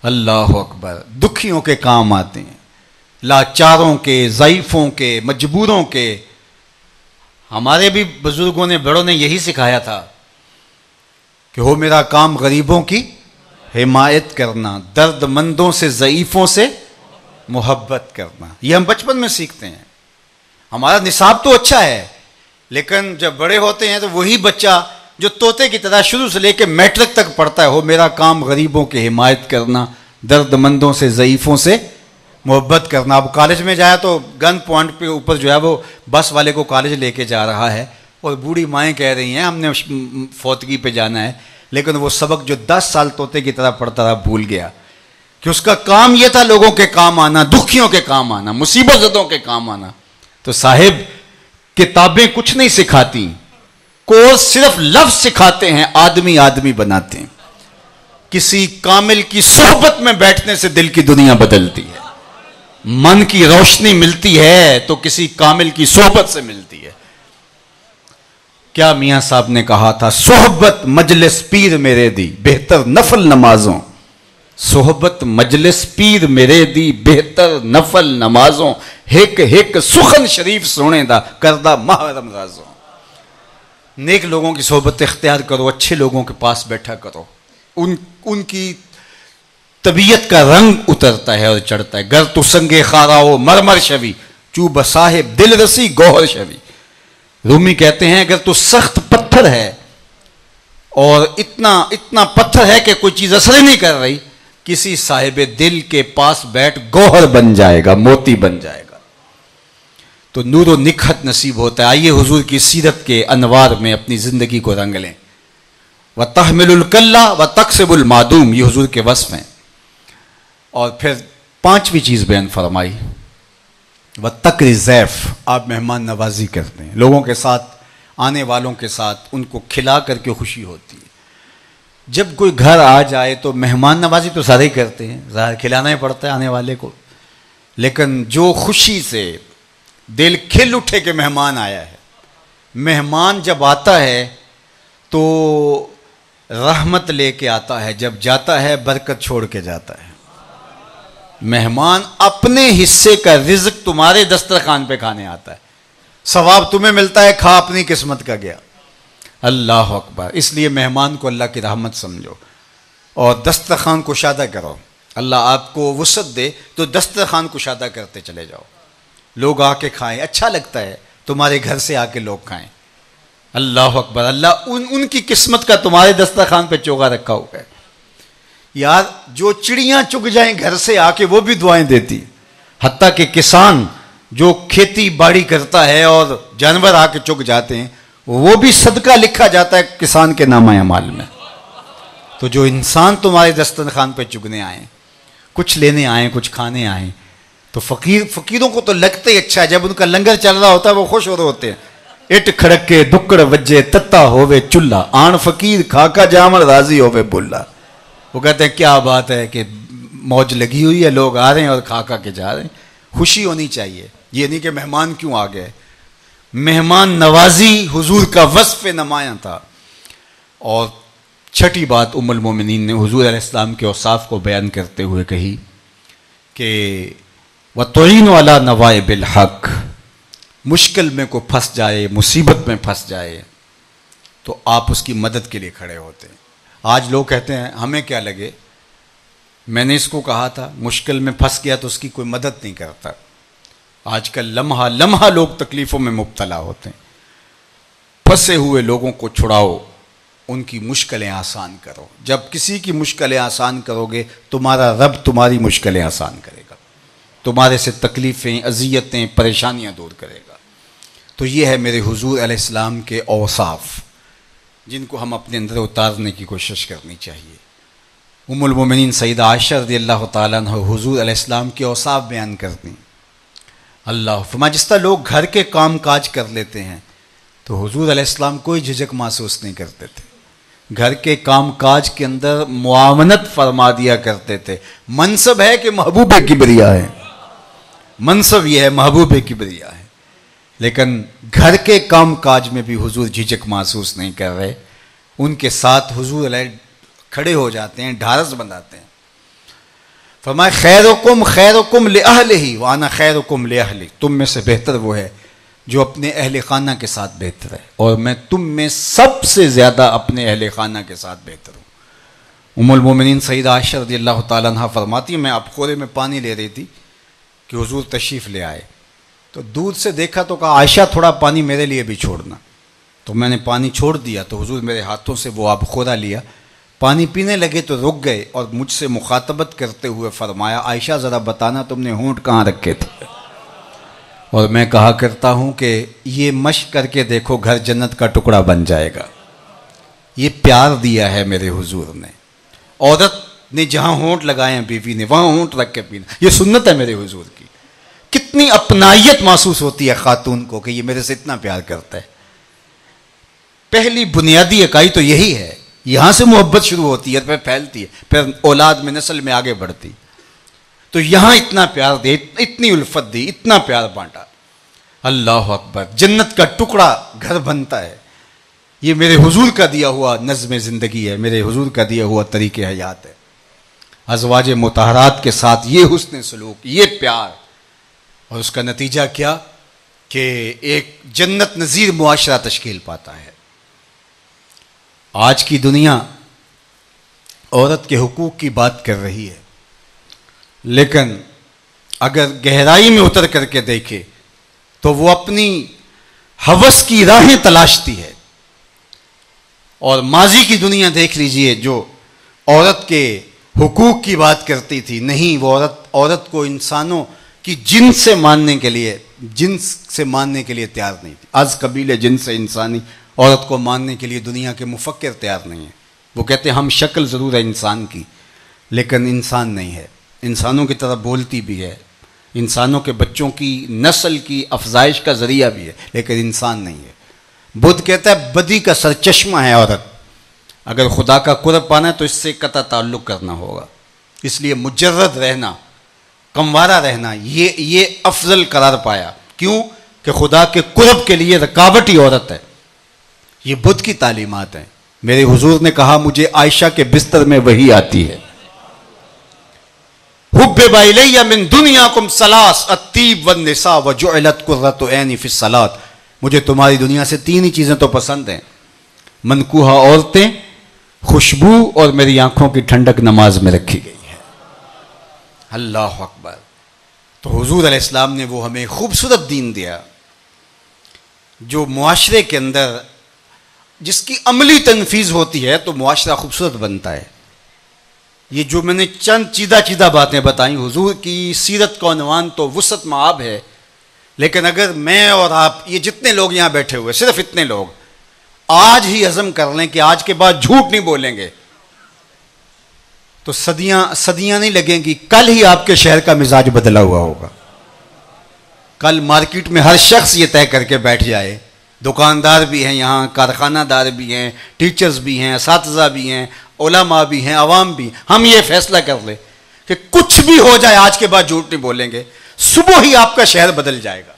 اللہ اکبر۔ دکھیوں کے کام آتے ہیں، لاچاروں کے، ضعیفوں کے، مجبوروں کے۔ ہمارے بھی بزرگوں نے، بڑوں نے یہی سکھایا تھا کہ ہو میرا کام غریبوں کی حمایت کرنا، درد مندوں سے، ضعیفوں سے محبت کرنا۔ یہ ہم بچپن میں سیکھتے ہیں، ہمارا نصاب تو اچھا ہے، لیکن جب بڑے ہوتے ہیں تو وہی بچہ جو طوطے کی طرح شروع سے لے کے میٹرک تک پڑھتا ہے، ہو میرا کام غریبوں کی حمایت کرنا، درد مندوں سے، ضعیفوں سے محبت کرنا۔ اب کالج میں جایا تو گن پوائنٹ پہ اوپر جو ہے وہ بس والے کو کالج لے کے جا رہا ہے، اور بوڑھی مائیں کہہ رہی ہیں ہم نے فوتگی پہ جانا ہے، لیکن وہ سبق جو 10 سال طوطے کی طرح پڑھتا رہا بھول گیا، کہ اس کا کام یہ تھا لوگوں کے کام آنا، دکھیوں کے کام آنا، مصیبت زدوں کے کام آنا۔ تو صاحب کتابیں کچھ نہیں سکھاتی، کورس صرف لفظ سکھاتے ہیں، آدمی آدمی بناتے ہیں۔ کسی کامل کی صحبت میں بیٹھنے سے دل کی دنیا بدلتی ہے، من کی روشنی ملتی ہے تو کسی کامل کی صحبت سے ملتی ہے۔ کیا میاں صاحب نے کہا تھا، صحبت مجلس پیر میرے دی بہتر نفل نمازوں، صحبت مجلس پیر میرے دی بہتر نفل نمازوں، ہک ہک سخن شریف سونے دا کردہ ماہ رمضان۔ نیک لوگوں کی صحبت اختیار کرو، اچھے لوگوں کے پاس بیٹھا کرو، ان کی طبیعت کا رنگ اترتا ہے اور چڑھتا ہے۔ گر تو سنگے خاراؤ مرمر شوی، چو بصاحب دل رسی گوہر شوی۔ رومی کہتے ہیں اگر تو سخت پتھر ہے اور اتنا پتھر ہے کہ کوئی چیز اثر ہی نہیں کر رہی، کسی صاحب دل کے پاس بیٹھ گوہر بن جائے گا، موتی بن جائے گا، تو نور و نکھت نصیب ہوتا ہے۔ آئیے حضور کی سیرت کے انوار میں اپنی زندگی کو رنگ لیں۔ وَتَحْمِلُ الْكَلَّ وَتَقْسِبُ الْمَعْدُومَ، یہ حضور کے وصف ہیں۔ اور پھر پانچویں چیز بیان فرمائی، وَتَقْرِ الضَّيْفَ، آپ مہمان نوازی کرتے ہیں، لوگوں کے ساتھ، آنے والوں کے ساتھ ان کو کھلا کر کے خوشی ہوتی ہے۔ جب کوئی گھر آ جائے تو مہمان نوازی تو سارے ہی کرتے ہیں، ظاہر کھلانا ہی پڑتا ہے آنے والے کو، لیکن جو خوشی سے دل کھل اٹھے کہ مہمان آیا ہے، مہمان جب آتا ہے تو رحمت لے کے آتا ہے، جب جاتا ہے برکت چھوڑ کے جاتا ہے۔ مہمان اپنے حصے کا رزق تمہارے دسترخوان پہ کھانے آتا ہے، ثواب تمہیں ملتا ہے، کھا اپنی قسمت کا گیا۔ اللہ اکبر۔ اس لیے مہمان کو اللہ کی رحمت سمجھو اور دسترخوان کشادہ کرو۔ اللہ آپ کو وسعت دے تو دسترخوان کشادہ کرتے چلے جاؤ، لوگ آ کے کھائیں، اچھا لگتا ہے تمہارے گھر سے آ کے لوگ کھائیں۔ اللہ اکبر۔ اللہ ان کی قسمت کا تمہارے دسترخوان پہ چوغا رکھا ہوا ہے۔ یار جو چڑیاں چگ جائیں گھر سے آ کے وہ بھی دعائیں دیتی، حتیٰ کہ کسان جو کھیتی باڑی کرتا ہے اور جانور آ کے چگ جاتے ہیں وہ بھی صدقہ لکھا جاتا ہے کسان کے نامہ اعمال میں۔ تو جو انسان تمہارے دسترخوان پہ چگنے آئیں، کچھ لینے آئیں، کچھ کھانے آئیں، تو فقیروں کو تو لگتا ہی اچھا ہے، جب ان کا لنگر چل رہا ہوتا ہے وہ خوش ہو رہے ہوتے ہیں۔ اٹ کھڑکے دکڑ وجے تتا ہووے چلہ، آن فقیر کھاکا جامر راضی ہووے بلا۔ وہ کہتے ہیں کیا بات ہے کہ موج لگی ہوئی ہے، لوگ آ رہے ہیں اور کھا کھا کے جا رہے ہیں۔ خوشی ہونی چاہیے، یہ نہیں کہ مہمان کیوں آ گئے۔ مہمان نوازی حضور کا وصف نمایاں تھا۔ اور چھٹی بات ام المومنین نے حضور علیہ السلام کے اوصاف کو بیان کرتے ہوئے کہی کہ وَتُعِينُ عَلَى نَوَائِبِ الْحَقِّ، مشکل میں کو پھنس جائے، مصیبت میں پھنس جائے تو آپ اس کی مدد کے لیے کھڑے ہوتے ہیں۔ آج لوگ کہتے ہیں ہمیں کیا لگے، میں نے اس کو کہا تھا، مشکل میں پھنس گیا تو اس کی کوئی مدد نہیں کرتا۔ آج کل لمحہ لمحہ لوگ تکلیفوں میں مبتلا ہوتے ہیں۔ پھنسے ہوئے لوگوں کو چھڑاؤ، ان کی مشکلیں آسان کرو۔ جب کسی کی مشکلیں آسان کرو گے تمہارا رب تمہاری مشکلیں آسان کرے گا، تمہارے سے تکلیفیں، اذیتیں، پریشانیاں دور کرے گا۔ تو یہ ہے میرے حضور علیہ السلام کے اوصاف جن کو ہم اپنے اندر اتارنے کی کوشش کرنی چاہیے۔ ام المومنین سیدہ عائشہ رضی اللہ تعالیٰ عنہ حضور علیہ السلام کے اوصاف بیان کرتی ہیں۔ اللہ فرمایا جس طرح لوگ گھر کے کام کاج کر لیتے ہیں تو حضور علیہ السلام کوئی جھجک محسوس نہیں کرتے تھے، گھر کے کام کاج کے اندر معاونت فرما دیا کرتے تھے۔ منصب ہے کہ محبوب کبریا ہے، منصب یہ ہے محبوب کبریا ہے، لیکن گھر کے کام کاج میں بھی حضور جھجک محسوس نہیں کر رہے، ان کے ساتھ حضور علیہ کھڑے ہو جاتے ہیں، ڈھارس بندھاتے ہیں۔ فرمایا خیرکم خیرکم لأہلہ وانا خیرکم لأہلی، تم میں سے بہتر وہ ہے جو اپنے اہل خانہ کے ساتھ بہتر ہے، اور میں تم میں سب سے زیادہ اپنے اہل خانہ کے ساتھ بہتر ہوں۔ ام المومنین سیدہ عائشہ رضی اللہ تعالیٰ عنہ فرماتی ہیں میں اب خورے میں پانی لے رہی تھی کہ حضور تشریف لے آئے، تو دور سے دیکھا تو کہا عائشہ تھوڑا پانی میرے لیے بھی چھوڑنا، تو میں نے پانی چھوڑ دیا تو حضور میرے ہاتھوں سے وہ آب خورا لیا، پانی پینے لگے تو رک گئے اور مجھ سے مخاطبت کرتے ہوئے فرمایا عائشہ ذرا بتانا تم نے ہونٹ کہاں رکھے تھے؟ اور میں کہا کرتا ہوں کہ یہ مشق کر کے دیکھو گھر جنت کا ٹکڑا بن جائے گا۔ یہ پیار دیا ہے میرے حضور نے، عورت نے جہاں ہونٹ لگائے ہیں بیوی نے وہاں ہونٹ رکھ کے پینا، یہ سنت ہے میرے حضور کی۔ کتنی اپنائیت محسوس ہوتی ہے خاتون کو کہ یہ میرے سے اتنا پیار کرتا ہے۔ پہلی بنیادی اکائی تو یہی ہے، یہاں سے محبت شروع ہوتی ہے، پھر پھیلتی ہے، پھر اولاد میں نسل میں آگے بڑھتی، تو یہاں اتنا پیار دے، اتنی الفت دی، اتنا پیار بانٹا۔ اللہ اکبر، جنت کا ٹکڑا گھر بنتا ہے۔ یہ میرے حضور کا دیا ہوا نظم زندگی ہے، میرے حضور کا دیا ہوا طریق حیات ہے۔ ازواج مطہرات کے ساتھ یہ حسن سلوک، یہ پیار، اور اس کا نتیجہ کیا کہ ایک جنت نظیر معاشرہ تشکیل پاتا ہے۔ آج کی دنیا عورت کے حقوق کی بات کر رہی ہے، لیکن اگر گہرائی میں اتر کر کے دیکھے تو وہ اپنی ہوس کی راہیں تلاشتی ہے۔ اور ماضی کی دنیا دیکھ لیجئے جو عورت کے حقوق کی بات کرتی تھی، نہیں، وہ عورت کو انسانوں کی جنس سے ماننے کے لیے تیار نہیں تھی۔ از قبیل جنس انسانی عورت کو ماننے کے لیے دنیا کے مفکر تیار نہیں ہیں۔ وہ کہتے ہیں ہم شکل ضرور ہے انسان کی، لیکن انسان نہیں ہے، انسانوں کی طرح بولتی بھی ہے، انسانوں کے بچوں کی نسل کی افزائش کا ذریعہ بھی ہے، لیکن انسان نہیں ہے۔ بدھ کہتا ہے بدی کا سرچشمہ ہے عورت، اگر خدا کا قرب پانا ہے تو اس سے قطع تعلق کرنا ہوگا۔ اس لیے مجرد رہنا، کموارہ رہنا، یہ افضل قرار پایا۔ کیوں؟ کہ خدا کے قرب کے لیے رکاوٹ ہی عورت ہے۔ یہ بدھ کی تعلیمات ہیں۔ میرے حضور نے کہا مجھے عائشہ کے بستر میں وحی آتی ہے، حبب الی من دنیاکم ثلاث الطیب والنساء وجعلت قرۃ عینی فی الصلاۃ، مجھے تمہاری دنیا سے تین ہی چیزیں تو پسند ہیں، منکوحہ عورتیں، خوشبو، اور میری آنکھوں کی ٹھنڈک نماز میں رکھی گئی ہے۔ اللہ اکبر۔ تو حضور علیہ السلام نے وہ ہمیں خوبصورت دین دیا جو معاشرے کے اندر جس کی عملی تنفیذ ہوتی ہے تو معاشرہ خوبصورت بنتا ہے۔ یہ جو میں نے چند چیدہ باتیں بتائیں، حضور کی سیرت کا عنوان تو وسعت معاب ہے، لیکن اگر میں اور آپ، یہ جتنے لوگ یہاں بیٹھے ہوئے، صرف اتنے لوگ آج ہی عزم کر لیں کہ آج کے بعد جھوٹ نہیں بولیں گے تو صدیاں نہیں لگیں گی، کل ہی آپ کے شہر کا مزاج بدلا ہوا ہوگا۔ کل مارکیٹ میں ہر شخص یہ طے کر کے بیٹھ جائے، دکاندار بھی ہیں یہاں، کارخانہ دار بھی ہیں، ٹیچرز بھی ہیں، اساتذہ بھی ہیں، علماء بھی ہیں، عوام بھی ہیں، ہم یہ فیصلہ کر لیں کہ کچھ بھی ہو جائے آج کے بعد جھوٹ نہیں بولیں گے، صبح ہی آپ کا شہر بدل جائے گا۔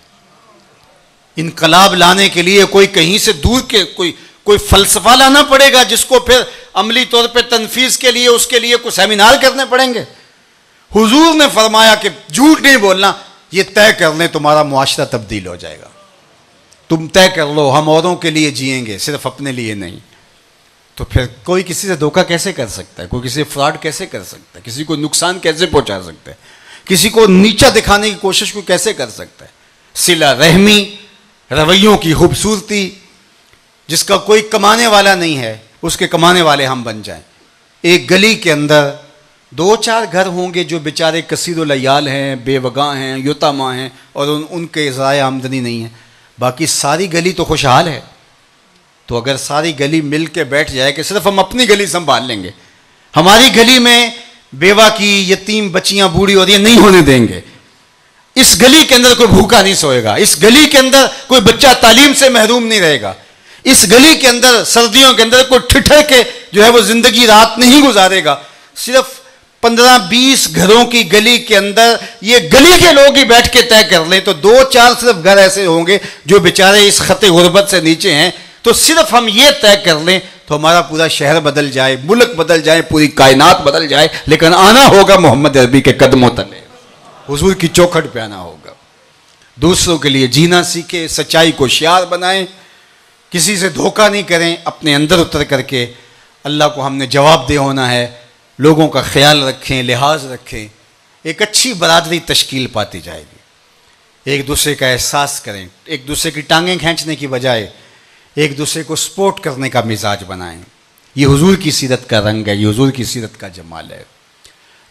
انقلاب لانے کے لیے کوئی کہیں سے دور کے کوئی فلسفہ لانا پڑے گا جس کو پھر عملی طور پہ تنفیذ کے لیے اس کے لیے کوئی سیمینار کرنے پڑیں گے۔ حضور نے فرمایا کہ جھوٹ نہیں بولنا، یہ طے کر لیں تمہارا معاشرہ تبدیل ہو جائے گا۔ تم طے کر لو ہم اوروں کے لیے جئیں گے، صرف اپنے لیے نہیں۔ تو پھر کوئی کسی سے دھوکہ کیسے کر سکتا ہے؟ کوئی کسی سے فراڈ کیسے کر سکتا ہے؟ کسی کو نقصان کیسے پہنچا سکتا ہے؟ کسی کو نیچا دکھانے کی کوشش کو کیسے کر سکتا ہے؟ صلہ رحمی، رویوں کی خوبصورتی، جس کا کوئی کمانے والا نہیں ہے اس کے کمانے والے ہم بن جائیں۔ ایک گلی کے اندر 2-4 گھر ہوں گے جو بیچارے کثیر الیال ہیں، بے وگاں ہیں، یتامى ہیں، اور ان کے ذرائع آمدنی نہیں ہے، باقی ساری گلی تو خوشحال ہے۔ تو اگر ساری گلی مل کے بیٹھ جائے کہ صرف ہم اپنی گلی سنبھال لیں گے، ہماری گلی میں بیوہ کی یتیم بچیاں بوڑھی ہو رہی ہیں نہیں ہونے دیں گے، اس گلی کے اندر کوئی بھوکا نہیں سوئے گا، اس گلی کے اندر کوئی بچہ تعلیم سے محروم نہیں رہے گا، اس گلی کے اندر سردیوں کے اندر کوئی ٹھٹھر کے جو ہے وہ زندگی رات نہیں گزارے گا، صرف 15-20 گھروں کی گلی کے اندر یہ گلی کے لوگ ہی بیٹھ کے طے کر لیں تو 2-4 صرف گھر ایسے ہوں گے جو بیچارے اس خط غربت سے نیچے ہیں۔ تو صرف ہم یہ طے کر لیں تو ہمارا پورا شہر بدل جائے، ملک بدل جائے، پوری کائنات بدل جائے، لیکن آنا ہوگا محمد عربی کے قدموں تلے، حضور کی چوکھٹ پہ آنا ہوگا۔ دوسروں کے لیے جینا سیکھیں، سچائی کو شعار بنائیں، کسی سے دھوکہ نہیں کریں، اپنے اندر اتر کر کے اللہ کو ہم نے جواب دہ ہونا ہے، لوگوں کا خیال رکھیں، لحاظ رکھیں، ایک اچھی برادری تشکیل پاتی جائے گی۔ ایک دوسرے کا احساس کریں، ایک دوسرے کی ٹانگیں کھینچنے کی بجائے ایک دوسرے کو سپورٹ کرنے کا مزاج بنائیں۔ یہ حضور کی سیرت کا رنگ ہے، یہ حضور کی سیرت کا جمال ہے۔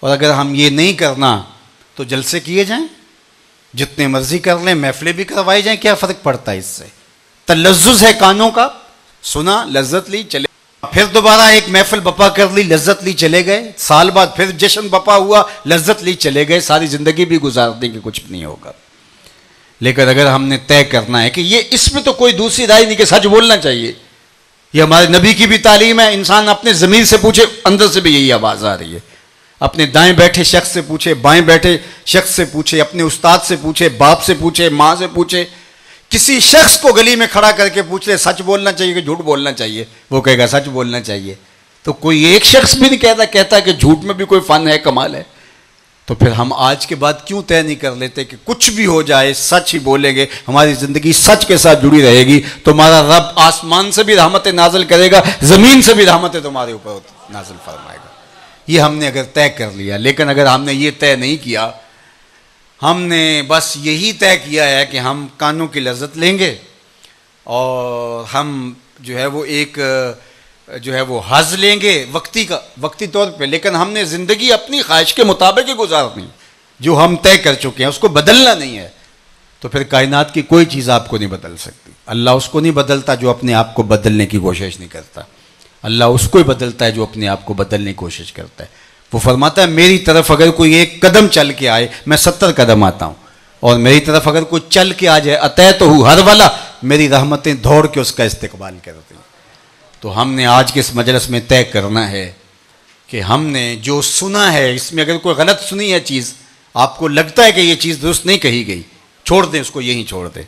اور اگر ہم یہ نہیں کرنا تو جلسے کیے جائیں، جتنے مرضی کر لیں، محفلیں بھی کروائی جائیں، کیا فرق پڑتا ہے اس سے؟ تلذذ ہے کانوں کا، سنا، لذت لی، چلے، پھر دوبارہ ایک محفل بپا کر لی، لذت لی، چلے گئے، سال بعد پھر جشن بپا ہوا، لذت لی، چلے گئے، ساری زندگی بھی گزار دیں گے، کچھ نہیں ہوگا۔ لیکن اگر ہم نے طے کرنا ہے کہ یہ اس میں تو کوئی دوسری رائے نہیں کہ سچ بولنا چاہیے، یہ ہمارے نبی کی بھی تعلیم ہے، انسان اپنے ضمیر سے پوچھے، اندر سے بھی یہی آواز آ رہی ہے، اپنے دائیں بیٹھے شخص سے پوچھے، بائیں بیٹھے شخص سے پوچھے، اپنے استاد سے پوچھے، باپ سے پوچھے، ماں سے پوچھے، کسی شخص کو گلی میں کھڑا کر کے پوچھ لے سچ بولنا چاہیے کہ جھوٹ بولنا چاہیے، وہ کہے گا سچ بولنا چاہیے۔ تو کوئی ایک شخص بھی نہیں کہتا کہ جھوٹ میں بھی کوئی فن ہے، کمال ہے۔ تو پھر ہم آج کے بعد کیوں طے نہیں کر لیتے کہ کچھ بھی ہو جائے سچ ہی بولیں گے، ہماری زندگی سچ کے ساتھ جڑی رہے گی، تمہارا رب آسمان سے بھی رحمتیں نازل کرے گا، زمین سے بھی رحمتیں تمہارے اوپر نازل فرمائے گا۔ یہ ہم نے اگر طے کر لیا، لیکن اگر ہم نے یہ طے نہیں کیا، ہم نے بس یہی طے کیا ہے کہ ہم کانوں کی لذت لیں گے اور ہم جو ہے وہ ایک جو ہے وہ حظ لیں گے وقتی طور پہ، لیکن ہم نے زندگی اپنی خواہش کے مطابق ہی گزارنی، جو ہم طے کر چکے ہیں اس کو بدلنا نہیں ہے، تو پھر کائنات کی کوئی چیز آپ کو نہیں بدل سکتی۔ اللہ اس کو نہیں بدلتا جو اپنے آپ کو بدلنے کی کوشش نہیں کرتا، اللہ اس کو ہی بدلتا ہے جو اپنے آپ کو بدلنے کی کوشش کرتا ہے۔ وہ فرماتا ہے میری طرف اگر کوئی ایک قدم چل کے آئے میں 70 قدم آتا ہوں، اور میری طرف اگر کوئی چل کے آ جائے اتیت ہو ہر والا، میری رحمتیں دوڑ کے اس کا استقبال کرتی ہیں۔ تو ہم نے آج کے اس مجلس میں طے کرنا ہے کہ ہم نے جو سنا ہے اس میں اگر کوئی غلط سنی ہے چیز، آپ کو لگتا ہے کہ یہ چیز درست نہیں کہی گئی، چھوڑ دیں، اس کو یہیں چھوڑ دیں۔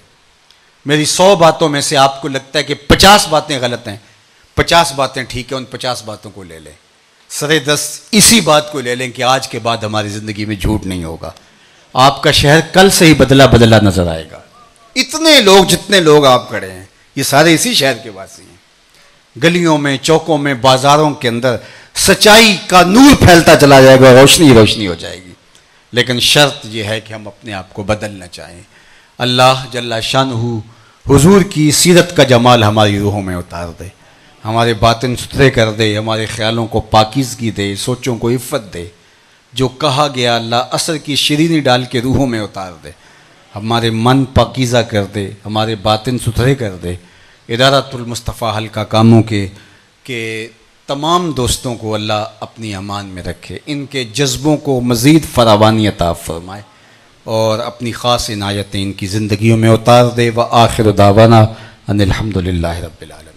میری 100 باتوں میں سے آپ کو لگتا ہے کہ 50 باتیں غلط ہیں، 50 باتیں ٹھیک ہیں، ان 50 باتوں کو لے لیں، سرے دست اسی بات کو لے لیں کہ آج کے بعد ہماری زندگی میں جھوٹ نہیں ہوگا۔ آپ کا شہر کل سے ہی بدلا نظر آئے گا۔ اتنے لوگ جتنے لوگ آپ کھڑے ہیں یہ سارے اسی شہر کے واسی ہیں۔ گلیوں میں، چوکوں میں، بازاروں کے اندر سچائی کا نور پھیلتا چلا جائے گا، روشنی روشنی ہو جائے گی، لیکن شرط یہ ہے کہ ہم اپنے آپ کو بدلنا چاہیں۔ اللہ جل شانہ حضور کی سیرت کا جمال ہماری روحوں میں اتار دے، ہمارے باطن ستھرے کر دے، ہمارے خیالوں کو پاکیزگی دے، سوچوں کو عفت دے، جو کہا گیا اللہ عصر کی شیرینی ڈال کے روحوں میں اتار دے، ہمارے من پاکیزہ کر دے، ہمارے باطن ستھرے کر دے۔ ادارۃ المصطفیٰ حلقہ کاموں کے تمام دوستوں کو اللہ اپنی امان میں رکھے، ان کے جذبوں کو مزید فراوانی عطا فرمائے، اور اپنی خاص عنایتیں ان کی زندگیوں میں اتار دے۔ وآخر دعوانا ان الحمد للہ رب العالمین۔